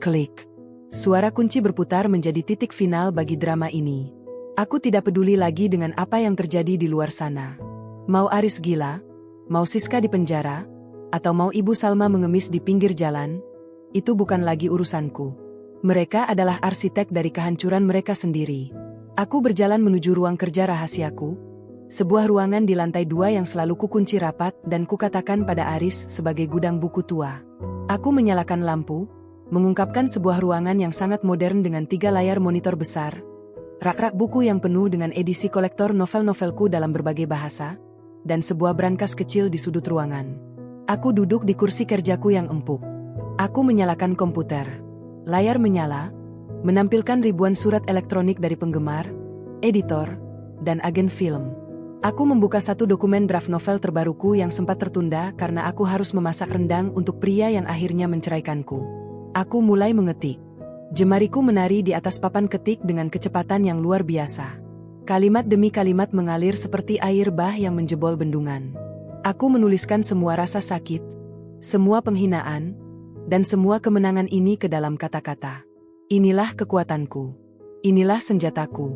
Speaker 1: Klik. Suara kunci berputar menjadi titik final bagi drama ini. Aku tidak peduli lagi dengan apa yang terjadi di luar sana. Mau Aris gila, mau Siska di penjara, atau mau Ibu Salma mengemis di pinggir jalan, itu bukan lagi urusanku. Mereka adalah arsitek dari kehancuran mereka sendiri. Aku berjalan menuju ruang kerja rahasiaku, sebuah ruangan di lantai 2 yang selalu kukunci rapat dan kukatakan pada Aris sebagai gudang buku tua. Aku menyalakan lampu, mengungkapkan sebuah ruangan yang sangat modern dengan 3 layar monitor besar, rak-rak buku yang penuh dengan edisi kolektor novel-novelku dalam berbagai bahasa, dan sebuah brankas kecil di sudut ruangan. Aku duduk di kursi kerjaku yang empuk. Aku menyalakan komputer. Layar menyala, menampilkan ribuan surat elektronik dari penggemar, editor, dan agen film. Aku membuka satu dokumen draft novel terbaruku yang sempat tertunda karena aku harus memasak rendang untuk pria yang akhirnya menceraikanku. Aku mulai mengetik. Jemariku menari di atas papan ketik dengan kecepatan yang luar biasa. Kalimat demi kalimat mengalir seperti air bah yang menjebol bendungan. Aku menuliskan semua rasa sakit, semua penghinaan, dan semua kemenangan ini ke dalam kata-kata. Inilah kekuatanku. Inilah senjataku.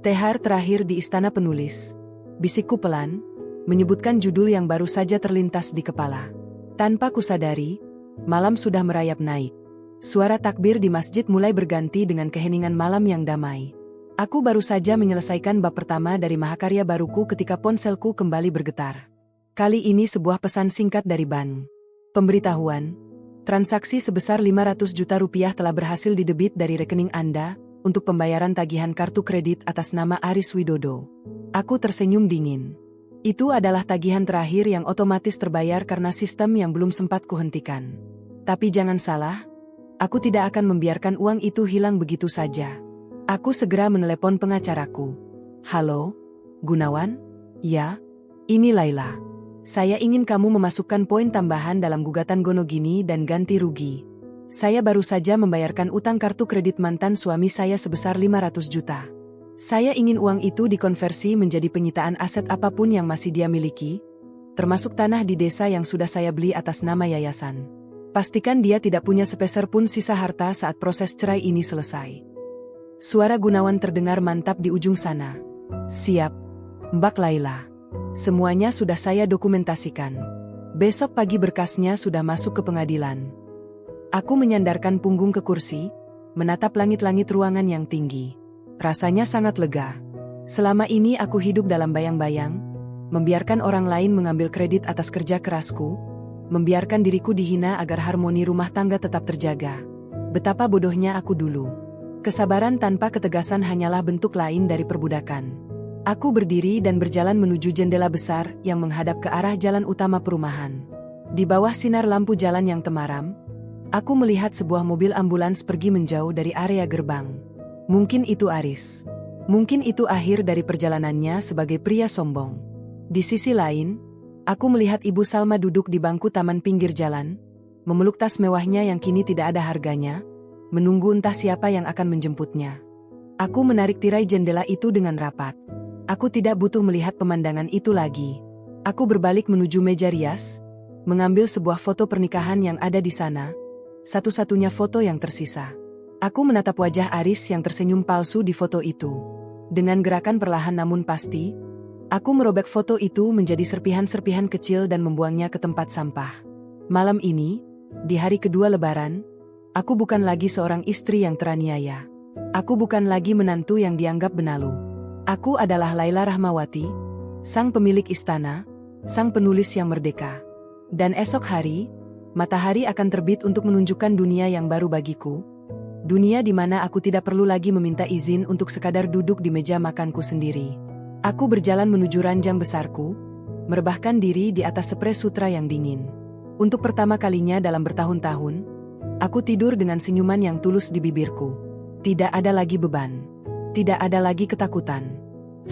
Speaker 1: Tehar terakhir di istana penulis. Bisikku pelan, menyebutkan judul yang baru saja terlintas di kepala. Tanpa kusadari, malam sudah merayap naik. Suara takbir di masjid mulai berganti dengan keheningan malam yang damai. Aku baru saja menyelesaikan bab pertama dari mahakarya baruku ketika ponselku kembali bergetar. Kali ini sebuah pesan singkat dari bank. Pemberitahuan, transaksi sebesar 500 juta rupiah telah berhasil didebit dari rekening Anda untuk pembayaran tagihan kartu kredit atas nama Aris Widodo. Aku tersenyum dingin. Itu adalah tagihan terakhir yang otomatis terbayar karena sistem yang belum sempat kuhentikan. Tapi jangan salah, aku tidak akan membiarkan uang itu hilang begitu saja. Aku segera menelepon pengacaraku. Halo, Gunawan? Ya, ini Laila. Saya ingin kamu memasukkan poin tambahan dalam gugatan Gonogini dan ganti rugi. Saya baru saja membayarkan utang kartu kredit mantan suami saya sebesar 500 juta. Saya ingin uang itu dikonversi menjadi penyitaan aset apapun yang masih dia miliki, termasuk tanah di desa yang sudah saya beli atas nama yayasan. Pastikan dia tidak punya sepeser pun sisa harta saat proses cerai ini selesai. Suara Gunawan terdengar mantap di ujung sana. Siap, Mbak Laila. Semuanya sudah saya dokumentasikan. Besok pagi berkasnya sudah masuk ke pengadilan. Aku menyandarkan punggung ke kursi, menatap langit-langit ruangan yang tinggi. Rasanya sangat lega. Selama ini aku hidup dalam bayang-bayang, membiarkan orang lain mengambil kredit atas kerja kerasku, membiarkan diriku dihina agar harmoni rumah tangga tetap terjaga. Betapa bodohnya aku dulu. Kesabaran tanpa ketegasan hanyalah bentuk lain dari perbudakan. Aku berdiri dan berjalan menuju jendela besar yang menghadap ke arah jalan utama perumahan. Di bawah sinar lampu jalan yang temaram, aku melihat sebuah mobil ambulans pergi menjauh dari area gerbang. Mungkin itu Aris. Mungkin itu akhir dari perjalanannya sebagai pria sombong. Di sisi lain, aku melihat Ibu Salma duduk di bangku taman pinggir jalan, memeluk tas mewahnya yang kini tidak ada harganya, menunggu entah siapa yang akan menjemputnya. Aku menarik tirai jendela itu dengan rapat. Aku tidak butuh melihat pemandangan itu lagi. Aku berbalik menuju meja rias, mengambil sebuah foto pernikahan yang ada di sana, satu-satunya foto yang tersisa. Aku menatap wajah Aris yang tersenyum palsu di foto itu. Dengan gerakan perlahan namun pasti, aku merobek foto itu menjadi serpihan-serpihan kecil dan membuangnya ke tempat sampah. Malam ini, di hari kedua Lebaran, aku bukan lagi seorang istri yang teraniaya. Aku bukan lagi menantu yang dianggap benalu. Aku adalah Laila Rahmawati, sang pemilik istana, sang penulis yang merdeka. Dan esok hari, matahari akan terbit untuk menunjukkan dunia yang baru bagiku. Dunia di mana aku tidak perlu lagi meminta izin untuk sekadar duduk di meja makanku sendiri. Aku berjalan menuju ranjang besarku, merebahkan diri di atas spray sutra yang dingin. Untuk pertama kalinya dalam bertahun-tahun, aku tidur dengan senyuman yang tulus di bibirku. Tidak ada lagi beban. Tidak ada lagi ketakutan.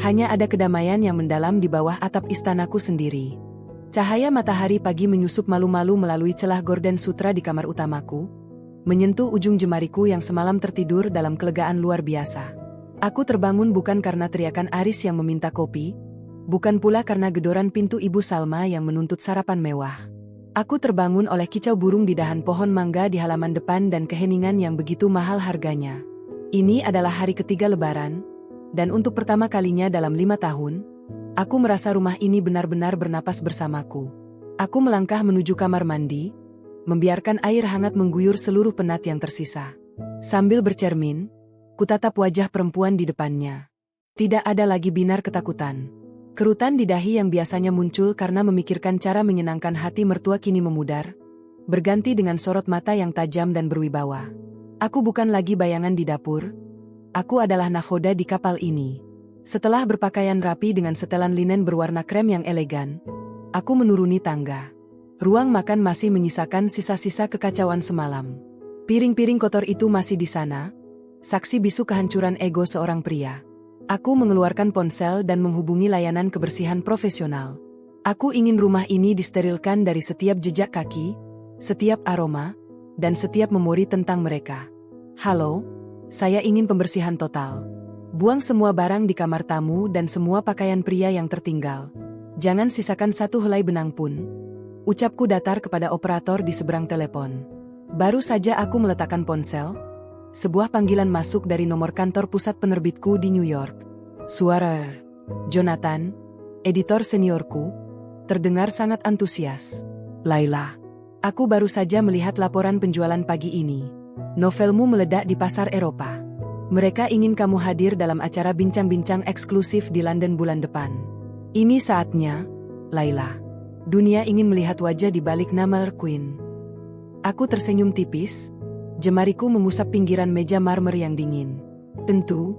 Speaker 1: Hanya ada kedamaian yang mendalam di bawah atap istanaku sendiri. Cahaya matahari pagi menyusup malu-malu melalui celah gorden sutra di kamar utamaku, menyentuh ujung jemariku yang semalam tertidur dalam kelegaan luar biasa. Aku terbangun bukan karena teriakan Aris yang meminta kopi, bukan pula karena gedoran pintu Ibu Salma yang menuntut sarapan mewah. Aku terbangun oleh kicau burung di dahan pohon mangga di halaman depan dan keheningan yang begitu mahal harganya. Ini adalah hari ketiga Lebaran, dan untuk pertama kalinya dalam 5 tahun, aku merasa rumah ini benar-benar bernapas bersamaku. Aku melangkah menuju kamar mandi, membiarkan air hangat mengguyur seluruh penat yang tersisa. Sambil bercermin, kutatap wajah perempuan di depannya. Tidak ada lagi binar ketakutan. Kerutan di dahi yang biasanya muncul karena memikirkan cara menyenangkan hati mertua kini memudar, berganti dengan sorot mata yang tajam dan berwibawa. Aku bukan lagi bayangan di dapur. Aku adalah nakhoda di kapal ini. Setelah berpakaian rapi dengan setelan linen berwarna krem yang elegan, aku menuruni tangga. Ruang makan masih menyisakan sisa-sisa kekacauan semalam. Piring-piring kotor itu masih di sana, saksi bisu kehancuran ego seorang pria. Aku mengeluarkan ponsel dan menghubungi layanan kebersihan profesional. Aku ingin rumah ini disterilkan dari setiap jejak kaki, setiap aroma, dan setiap memori tentang mereka. Halo, saya ingin pembersihan total. Buang semua barang di kamar tamu dan semua pakaian pria yang tertinggal. Jangan sisakan satu helai benang pun. Ucapku datar kepada operator di seberang telepon. Baru saja aku meletakkan ponsel, sebuah panggilan masuk dari nomor kantor pusat penerbitku di New York. Suara Jonathan, editor seniorku, terdengar sangat antusias. Laila, aku baru saja melihat laporan penjualan pagi ini. Novelmu meledak di pasar Eropa. Mereka ingin kamu hadir dalam acara bincang-bincang eksklusif di London bulan depan. Ini saatnya, Laila. Dunia ingin melihat wajah di balik nama Queen. Aku tersenyum tipis, jemariku mengusap pinggiran meja marmer yang dingin. Tentu,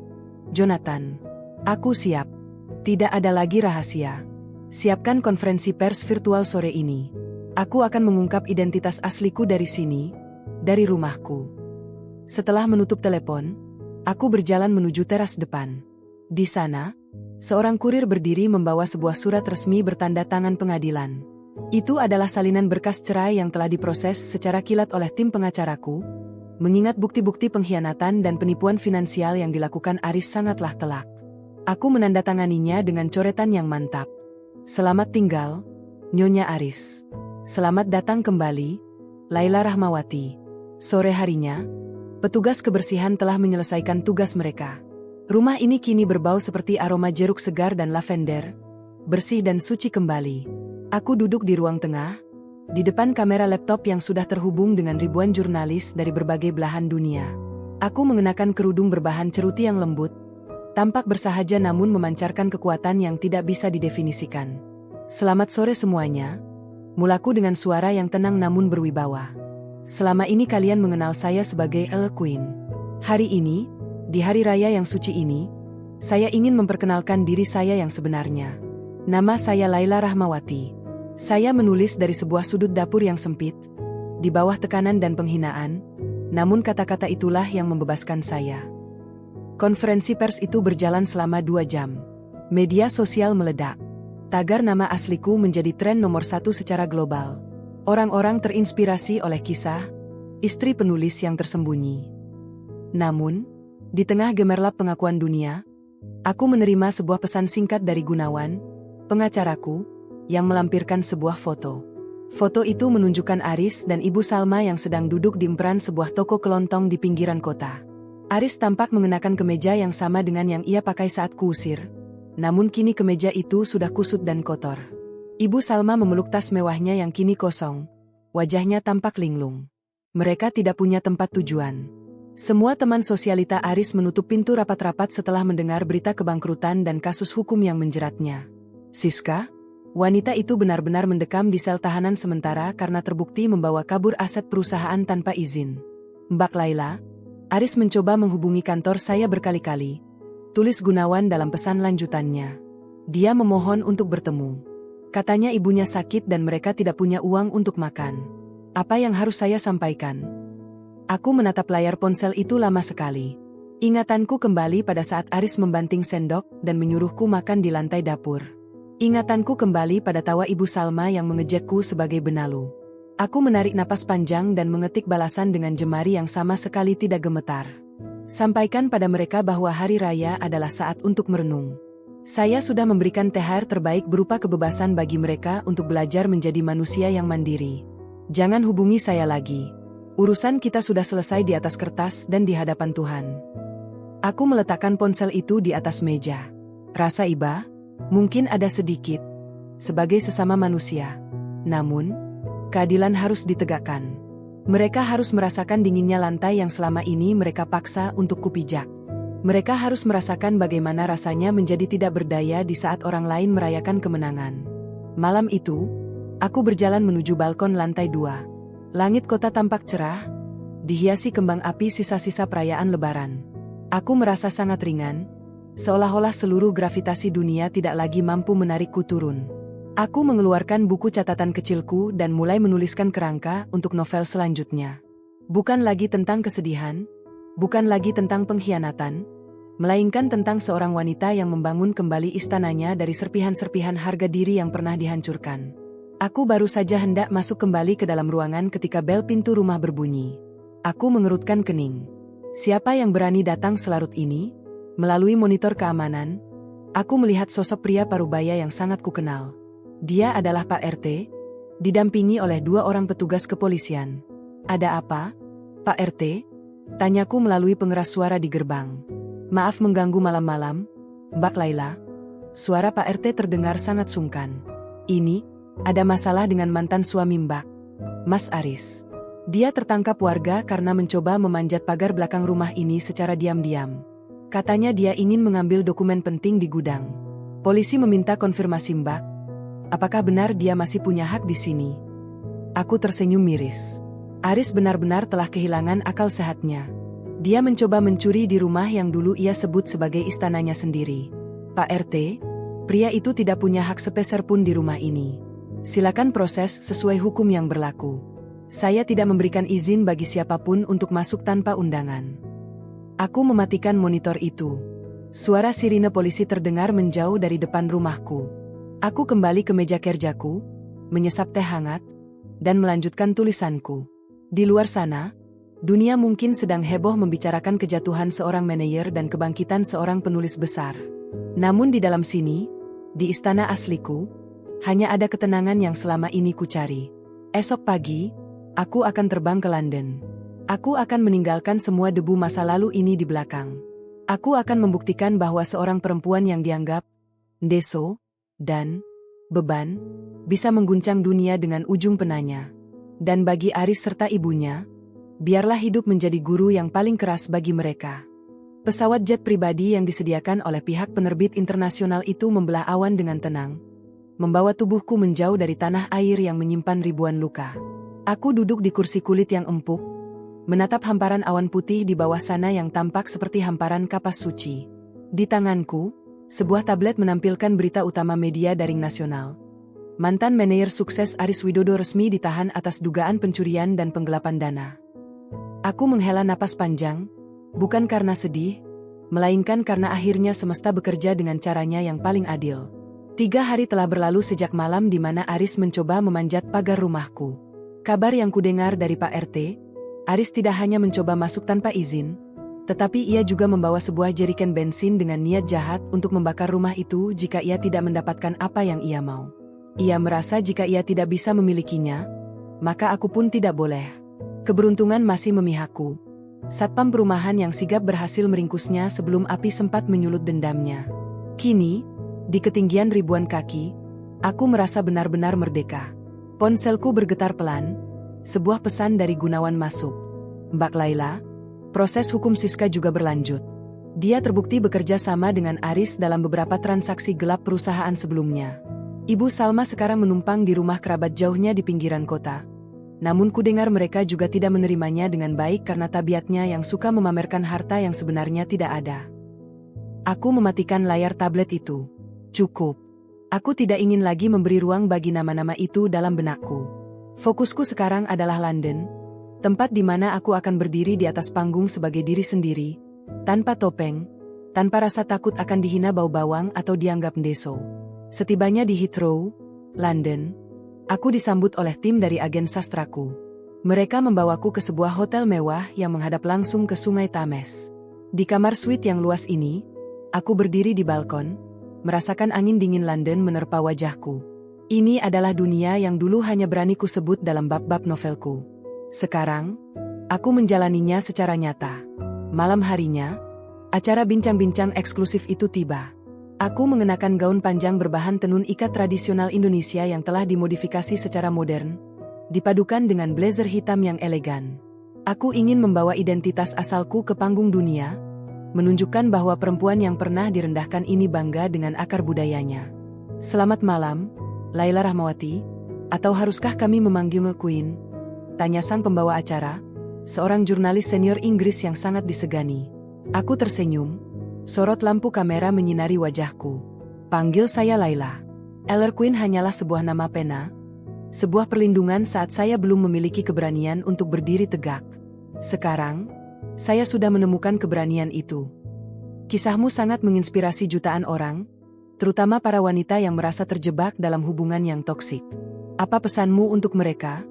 Speaker 1: Jonathan. Aku siap. Tidak ada lagi rahasia. Siapkan konferensi pers virtual sore ini. Aku akan mengungkap identitas asliku dari sini, dari rumahku. Setelah menutup telepon, aku berjalan menuju teras depan. Di sana, seorang kurir berdiri membawa sebuah surat resmi bertanda tangan pengadilan. Itu adalah salinan berkas cerai yang telah diproses secara kilat oleh tim pengacaraku, mengingat bukti-bukti pengkhianatan dan penipuan finansial yang dilakukan Aris sangatlah telak. Aku menandatanganinya dengan coretan yang mantap. Selamat tinggal, Nyonya Aris. Selamat datang kembali, Laila Rahmawati. Sore harinya, petugas kebersihan telah menyelesaikan tugas mereka. Rumah ini kini berbau seperti aroma jeruk segar dan lavender, bersih dan suci kembali. Aku duduk di ruang tengah, di depan kamera laptop yang sudah terhubung dengan ribuan jurnalis dari berbagai belahan dunia. Aku mengenakan kerudung berbahan ceruti yang lembut, tampak bersahaja namun memancarkan kekuatan yang tidak bisa didefinisikan. Selamat sore semuanya, mulaku dengan suara yang tenang namun berwibawa. Selama ini kalian mengenal saya sebagai Elle Queen. Hari ini, di hari raya yang suci ini, saya ingin memperkenalkan diri saya yang sebenarnya. Nama saya Laila Rahmawati. Saya menulis dari sebuah sudut dapur yang sempit, di bawah tekanan dan penghinaan, namun kata-kata itulah yang membebaskan saya. Konferensi pers itu berjalan selama 2 jam. Media sosial meledak. Tagar nama asliku menjadi tren nomor 1 secara global. Orang-orang terinspirasi oleh kisah istri penulis yang tersembunyi. Namun, di tengah gemerlap pengakuan dunia, aku menerima sebuah pesan singkat dari Gunawan, pengacaraku, yang melampirkan sebuah foto. Foto itu menunjukkan Aris dan Ibu Salma yang sedang duduk di emperan sebuah toko kelontong di pinggiran kota. Aris tampak mengenakan kemeja yang sama dengan yang ia pakai saat kuusir, namun kini kemeja itu sudah kusut dan kotor. Ibu Salma memeluk tas mewahnya yang kini kosong, wajahnya tampak linglung. Mereka tidak punya tempat tujuan. Semua teman sosialita Aris menutup pintu rapat-rapat setelah mendengar berita kebangkrutan dan kasus hukum yang menjeratnya. Siska, wanita itu benar-benar mendekam di sel tahanan sementara karena terbukti membawa kabur aset perusahaan tanpa izin. Mbak Laila, Aris mencoba menghubungi kantor saya berkali-kali, tulis Gunawan dalam pesan lanjutannya. Dia memohon untuk bertemu. Katanya ibunya sakit dan mereka tidak punya uang untuk makan. Apa yang harus saya sampaikan? Aku menatap layar ponsel itu lama sekali. Ingatanku kembali pada saat Aris membanting sendok dan menyuruhku makan di lantai dapur. Ingatanku kembali pada tawa Ibu Salma yang mengejekku sebagai benalu. Aku menarik napas panjang dan mengetik balasan dengan jemari yang sama sekali tidak gemetar. Sampaikan pada mereka bahwa hari raya adalah saat untuk merenung. Saya sudah memberikan THR terbaik berupa kebebasan bagi mereka untuk belajar menjadi manusia yang mandiri. Jangan hubungi saya lagi. Urusan kita sudah selesai di atas kertas dan di hadapan Tuhan. Aku meletakkan ponsel itu di atas meja. Rasa iba? Mungkin ada sedikit. Sebagai sesama manusia. Namun, keadilan harus ditegakkan. Mereka harus merasakan dinginnya lantai yang selama ini mereka paksa untuk kupijak. Mereka harus merasakan bagaimana rasanya menjadi tidak berdaya di saat orang lain merayakan kemenangan. Malam itu, aku berjalan menuju balkon lantai 2. Langit kota tampak cerah, dihiasi kembang api sisa-sisa perayaan Lebaran. Aku merasa sangat ringan, seolah-olah seluruh gravitasi dunia tidak lagi mampu menarikku turun. Aku mengeluarkan buku catatan kecilku dan mulai menuliskan kerangka untuk novel selanjutnya. Bukan lagi tentang kesedihan, bukan lagi tentang pengkhianatan, melainkan tentang seorang wanita yang membangun kembali istananya dari serpihan-serpihan harga diri yang pernah dihancurkan. Aku baru saja hendak masuk kembali ke dalam ruangan ketika bel pintu rumah berbunyi. Aku mengerutkan kening. Siapa yang berani datang selarut ini? Melalui monitor keamanan, aku melihat sosok pria parubaya yang sangat kukenal. Dia adalah Pak RT, didampingi oleh 2 orang petugas kepolisian. Ada apa, Pak RT? Tanyaku melalui pengeras suara di gerbang. Maaf mengganggu malam-malam, Mbak Laila. Suara Pak RT terdengar sangat sungkan. Ini, ada masalah dengan mantan suami Mbak, Mas Aris. Dia tertangkap warga karena mencoba memanjat pagar belakang rumah ini secara diam-diam. Katanya dia ingin mengambil dokumen penting di gudang. Polisi meminta konfirmasi Mbak. Apakah benar dia masih punya hak di sini? Aku tersenyum miris. Aris benar-benar telah kehilangan akal sehatnya. Dia mencoba mencuri di rumah yang dulu ia sebut sebagai istananya sendiri. Pak RT, pria itu tidak punya hak sepeser pun di rumah ini. Silakan proses sesuai hukum yang berlaku. Saya tidak memberikan izin bagi siapapun untuk masuk tanpa undangan. Aku mematikan monitor itu. Suara sirine polisi terdengar menjauh dari depan rumahku. Aku kembali ke meja kerjaku, menyesap teh hangat, dan melanjutkan tulisanku. Di luar sana, dunia mungkin sedang heboh membicarakan kejatuhan seorang manajer dan kebangkitan seorang penulis besar. Namun di dalam sini, di istana asliku, hanya ada ketenangan yang selama ini kucari. Esok pagi, aku akan terbang ke London. Aku akan meninggalkan semua debu masa lalu ini di belakang. Aku akan membuktikan bahwa seorang perempuan yang dianggap ndeso dan beban bisa mengguncang dunia dengan ujung penanya. Dan bagi Aris serta ibunya, biarlah hidup menjadi guru yang paling keras bagi mereka. Pesawat jet pribadi yang disediakan oleh pihak penerbit internasional itu membelah awan dengan tenang, membawa tubuhku menjauh dari tanah air yang menyimpan ribuan luka. Aku duduk di kursi kulit yang empuk, menatap hamparan awan putih di bawah sana yang tampak seperti hamparan kapas suci. Di tanganku, sebuah tablet menampilkan berita utama media daring nasional. Mantan manajer sukses Aris Widodo resmi ditahan atas dugaan pencurian dan penggelapan dana. Aku menghela napas panjang, bukan karena sedih, melainkan karena akhirnya semesta bekerja dengan caranya yang paling adil. 3 hari telah berlalu sejak malam di mana Aris mencoba memanjat pagar rumahku. Kabar yang kudengar dari Pak RT, Aris tidak hanya mencoba masuk tanpa izin, tetapi ia juga membawa sebuah jeriken bensin dengan niat jahat untuk membakar rumah itu jika ia tidak mendapatkan apa yang ia mau. Ia merasa jika ia tidak bisa memilikinya, maka aku pun tidak boleh. Keberuntungan masih memihakku. Satpam perumahan yang sigap berhasil meringkusnya sebelum api sempat menyulut dendamnya. Kini, di ketinggian ribuan kaki, aku merasa benar-benar merdeka. Ponselku bergetar pelan, sebuah pesan dari Gunawan masuk. Mbak Laila, proses hukum Siska juga berlanjut. Dia terbukti bekerja sama dengan Aris dalam beberapa transaksi gelap perusahaan sebelumnya. Ibu Salma sekarang menumpang di rumah kerabat jauhnya di pinggiran kota. Namun kudengar mereka juga tidak menerimanya dengan baik karena tabiatnya yang suka memamerkan harta yang sebenarnya tidak ada. Aku mematikan layar tablet itu. Cukup. Aku tidak ingin lagi memberi ruang bagi nama-nama itu dalam benakku. Fokusku sekarang adalah London, tempat di mana aku akan berdiri di atas panggung sebagai diri sendiri, tanpa topeng, tanpa rasa takut akan dihina bau bawang atau dianggap ndeso. Setibanya di Heathrow, London, Aku disambut oleh tim dari agen sastraku. Mereka membawaku ke sebuah hotel mewah yang menghadap langsung ke Sungai Thames. Di kamar suite yang luas ini, aku berdiri di balkon, merasakan angin dingin London menerpa wajahku. Ini adalah dunia yang dulu hanya berani kusebut dalam bab-bab novelku. Sekarang, aku menjalaninya secara nyata. Malam harinya, acara bincang-bincang eksklusif itu tiba. Aku mengenakan gaun panjang berbahan tenun ikat tradisional Indonesia yang telah dimodifikasi secara modern, dipadukan dengan blazer hitam yang elegan. Aku ingin membawa identitas asalku ke panggung dunia, menunjukkan bahwa perempuan yang pernah direndahkan ini bangga dengan akar budayanya. Selamat malam, Laila Rahmawati, atau haruskah kami memanggilmu Queen? Tanya sang pembawa acara, seorang jurnalis senior Inggris yang sangat disegani. Aku tersenyum. Sorot lampu kamera menyinari wajahku. Panggil saya Laila. Ellery Queen hanyalah sebuah nama pena, sebuah perlindungan saat saya belum memiliki keberanian untuk berdiri tegak. Sekarang, saya sudah menemukan keberanian itu. Kisahmu sangat menginspirasi jutaan orang, terutama para wanita yang merasa terjebak dalam hubungan yang toksik. Apa pesanmu untuk mereka?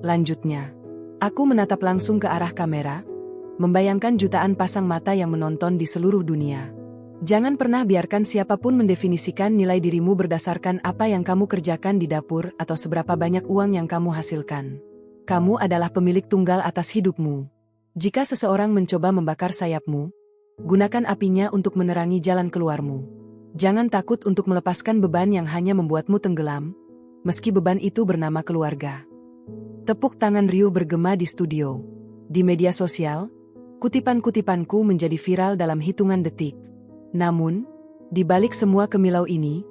Speaker 1: Lanjutnya, aku menatap langsung ke arah kamera, membayangkan jutaan pasang mata yang menonton di seluruh dunia. Jangan pernah biarkan siapapun mendefinisikan nilai dirimu berdasarkan apa yang kamu kerjakan di dapur atau seberapa banyak uang yang kamu hasilkan. Kamu adalah pemilik tunggal atas hidupmu. Jika seseorang mencoba membakar sayapmu, gunakan apinya untuk menerangi jalan keluarmu. Jangan takut untuk melepaskan beban yang hanya membuatmu tenggelam, meski beban itu bernama keluarga. Tepuk tangan riuh bergema di studio. Di media sosial, kutipan-kutipanku menjadi viral dalam hitungan detik. Namun, di balik semua kemilau ini,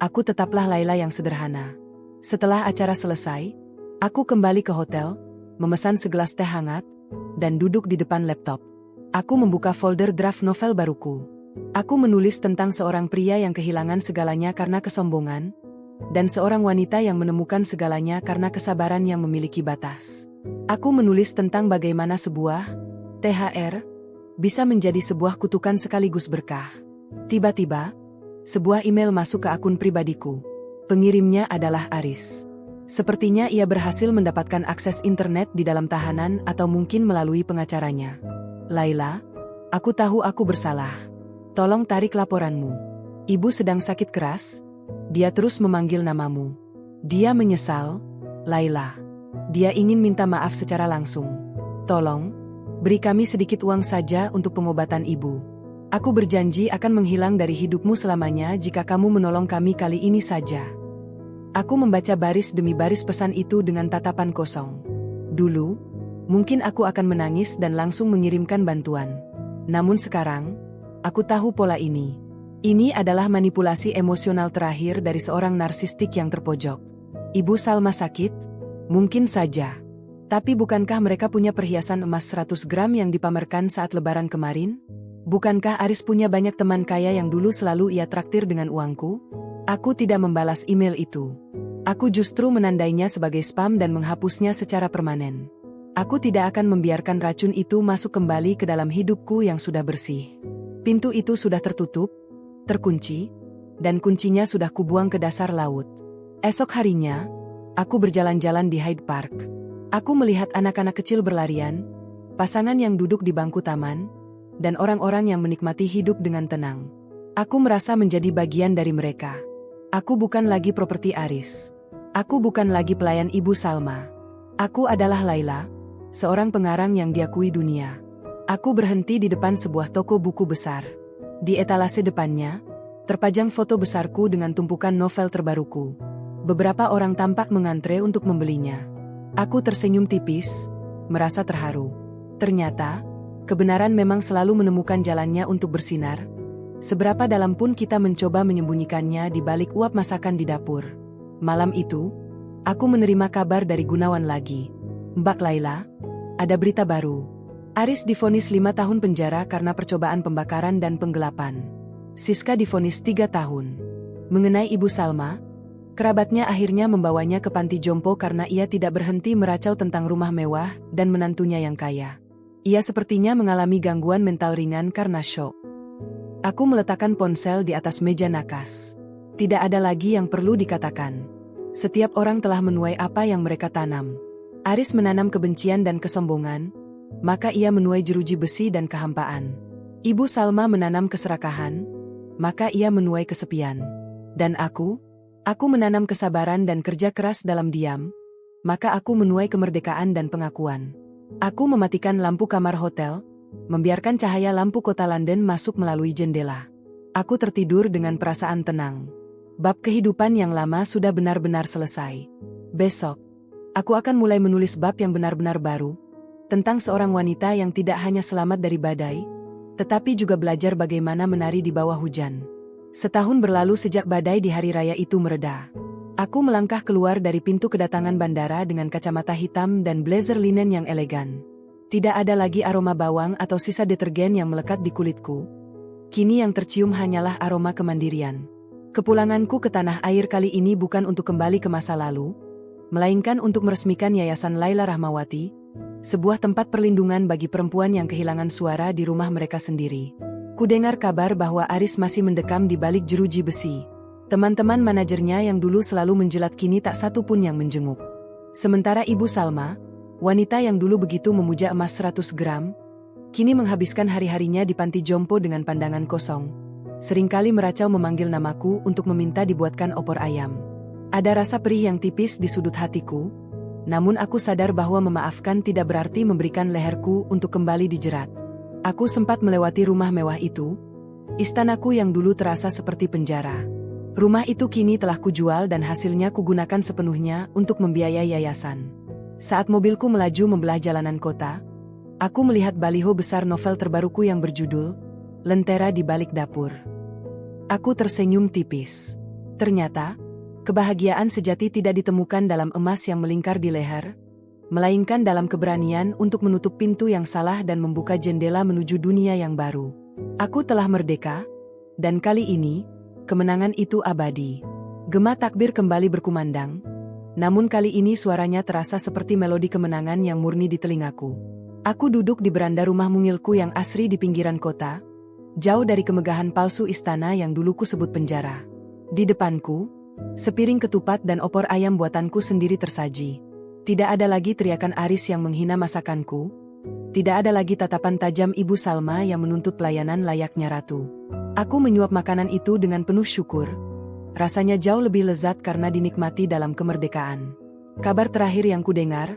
Speaker 1: aku tetaplah Laila yang sederhana. Setelah acara selesai, aku kembali ke hotel, memesan segelas teh hangat, dan duduk di depan laptop. Aku membuka folder draft novel baruku. Aku menulis tentang seorang pria yang kehilangan segalanya karena kesombongan, dan seorang wanita yang menemukan segalanya karena kesabaran yang memiliki batas. Aku menulis tentang bagaimana sebuah THR bisa menjadi sebuah kutukan sekaligus berkah. Tiba-tiba, sebuah email masuk ke akun pribadiku. Pengirimnya adalah Aris. Sepertinya ia berhasil mendapatkan akses internet di dalam tahanan atau mungkin melalui pengacaranya. Laila, aku tahu aku bersalah. Tolong tarik laporanmu. Ibu sedang sakit keras. Dia terus memanggil namamu. Dia menyesal, Laila. Dia ingin minta maaf secara langsung. Tolong, beri kami sedikit uang saja untuk pengobatan ibu. Aku berjanji akan menghilang dari hidupmu selamanya jika kamu menolong kami kali ini saja. Aku membaca baris demi baris pesan itu dengan tatapan kosong. Dulu, mungkin aku akan menangis dan langsung mengirimkan bantuan. Namun sekarang, aku tahu pola ini. Ini adalah manipulasi emosional terakhir dari seorang narsistik yang terpojok. Ibu Salma sakit? Mungkin saja. Tapi bukankah mereka punya perhiasan emas 100 gram yang dipamerkan saat lebaran kemarin? Bukankah Aris punya banyak teman kaya yang dulu selalu ia traktir dengan uangku? Aku tidak membalas email itu. Aku justru menandainya sebagai spam dan menghapusnya secara permanen. Aku tidak akan membiarkan racun itu masuk kembali ke dalam hidupku yang sudah bersih. Pintu itu sudah tertutup, terkunci, dan kuncinya sudah kubuang ke dasar laut. Esok harinya, aku berjalan-jalan di Hyde Park. Aku melihat anak-anak kecil berlarian, pasangan yang duduk di bangku taman, dan orang-orang yang menikmati hidup dengan tenang. Aku merasa menjadi bagian dari mereka. Aku bukan lagi properti Aris. Aku bukan lagi pelayan Ibu Salma. Aku adalah Laila, seorang pengarang yang diakui dunia. Aku berhenti di depan sebuah toko buku besar. Di etalase depannya, terpajang foto besarku dengan tumpukan novel terbaruku. Beberapa orang tampak mengantre untuk membelinya. Aku tersenyum tipis, merasa terharu. Ternyata, kebenaran memang selalu menemukan jalannya untuk bersinar. Seberapa dalam pun kita mencoba menyembunyikannya di balik uap masakan di dapur. Malam itu, aku menerima kabar dari Gunawan lagi. Mbak Laila, ada berita baru. Aris divonis 5 tahun penjara karena percobaan pembakaran dan penggelapan. Siska divonis 3 tahun. Mengenai Ibu Salma, kerabatnya akhirnya membawanya ke panti jompo karena ia tidak berhenti meracau tentang rumah mewah dan menantunya yang kaya. Ia sepertinya mengalami gangguan mental ringan karena syok. Aku meletakkan ponsel di atas meja nakas. Tidak ada lagi yang perlu dikatakan. Setiap orang telah menuai apa yang mereka tanam. Aris menanam kebencian dan kesombongan, maka ia menuai jeruji besi dan kehampaan. Ibu Salma menanam keserakahan, maka ia menuai kesepian. Dan aku menanam kesabaran dan kerja keras dalam diam, maka aku menuai kemerdekaan dan pengakuan. Aku mematikan lampu kamar hotel, membiarkan cahaya lampu kota London masuk melalui jendela. Aku tertidur dengan perasaan tenang. Bab kehidupan yang lama sudah benar-benar selesai. Besok, aku akan mulai menulis bab yang benar-benar baru, tentang seorang wanita yang tidak hanya selamat dari badai, tetapi juga belajar bagaimana menari di bawah hujan. Setahun berlalu sejak badai di hari raya itu mereda. Aku melangkah keluar dari pintu kedatangan bandara dengan kacamata hitam dan blazer linen yang elegan. Tidak ada lagi aroma bawang atau sisa detergen yang melekat di kulitku. Kini yang tercium hanyalah aroma kemandirian. Kepulanganku ke tanah air kali ini bukan untuk kembali ke masa lalu, melainkan untuk meresmikan Yayasan Laila Rahmawati, sebuah tempat perlindungan bagi perempuan yang kehilangan suara di rumah mereka sendiri. Kudengar kabar bahwa Aris masih mendekam di balik jeruji besi. Teman-teman manajernya yang dulu selalu menjelat kini tak satu pun yang menjenguk. Sementara Ibu Salma, wanita yang dulu begitu memuja emas 100 gram, kini menghabiskan hari-harinya di panti jompo dengan pandangan kosong. Seringkali meracau memanggil namaku untuk meminta dibuatkan opor ayam. Ada rasa perih yang tipis di sudut hatiku, namun aku sadar bahwa memaafkan tidak berarti memberikan leherku untuk kembali dijerat. Aku sempat melewati rumah mewah itu, istanaku yang dulu terasa seperti penjara. Rumah itu kini telah kujual dan hasilnya kugunakan sepenuhnya untuk membiayai yayasan. Saat mobilku melaju membelah jalanan kota, aku melihat baliho besar novel terbaruku yang berjudul Lentera di Balik Dapur. Aku tersenyum tipis. Ternyata, kebahagiaan sejati tidak ditemukan dalam emas yang melingkar di leher, melainkan dalam keberanian untuk menutup pintu yang salah dan membuka jendela menuju dunia yang baru. Aku telah merdeka, dan kali ini, kemenangan itu abadi. Gema takbir kembali berkumandang, namun kali ini suaranya terasa seperti melodi kemenangan yang murni di telingaku. Aku duduk di beranda rumah mungilku yang asri di pinggiran kota, jauh dari kemegahan palsu istana yang dulu ku sebut penjara. Di depanku, sepiring ketupat dan opor ayam buatanku sendiri tersaji. Tidak ada lagi teriakan Aris yang menghina masakanku. Tidak ada lagi tatapan tajam Ibu Salma yang menuntut pelayanan layaknya ratu. Aku menyuap makanan itu dengan penuh syukur. Rasanya jauh lebih lezat karena dinikmati dalam kemerdekaan. Kabar terakhir yang kudengar,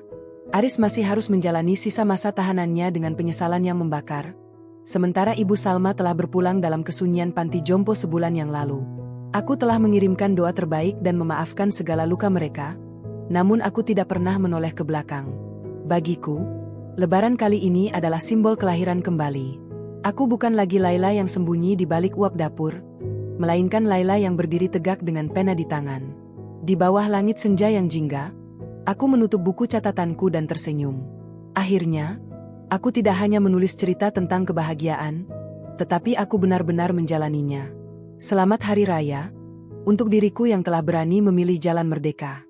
Speaker 1: Aris masih harus menjalani sisa masa tahanannya dengan penyesalan yang membakar. Sementara Ibu Salma telah berpulang dalam kesunyian panti jompo sebulan yang lalu. Aku telah mengirimkan doa terbaik dan memaafkan segala luka mereka, namun aku tidak pernah menoleh ke belakang. Bagiku, Lebaran kali ini adalah simbol kelahiran kembali. Aku bukan lagi Laila yang sembunyi di balik uap dapur, melainkan Laila yang berdiri tegak dengan pena di tangan. Di bawah langit senja yang jingga, aku menutup buku catatanku dan tersenyum. Akhirnya, aku tidak hanya menulis cerita tentang kebahagiaan, tetapi aku benar-benar menjalaninya. Selamat Hari Raya, untuk diriku yang telah berani memilih jalan merdeka.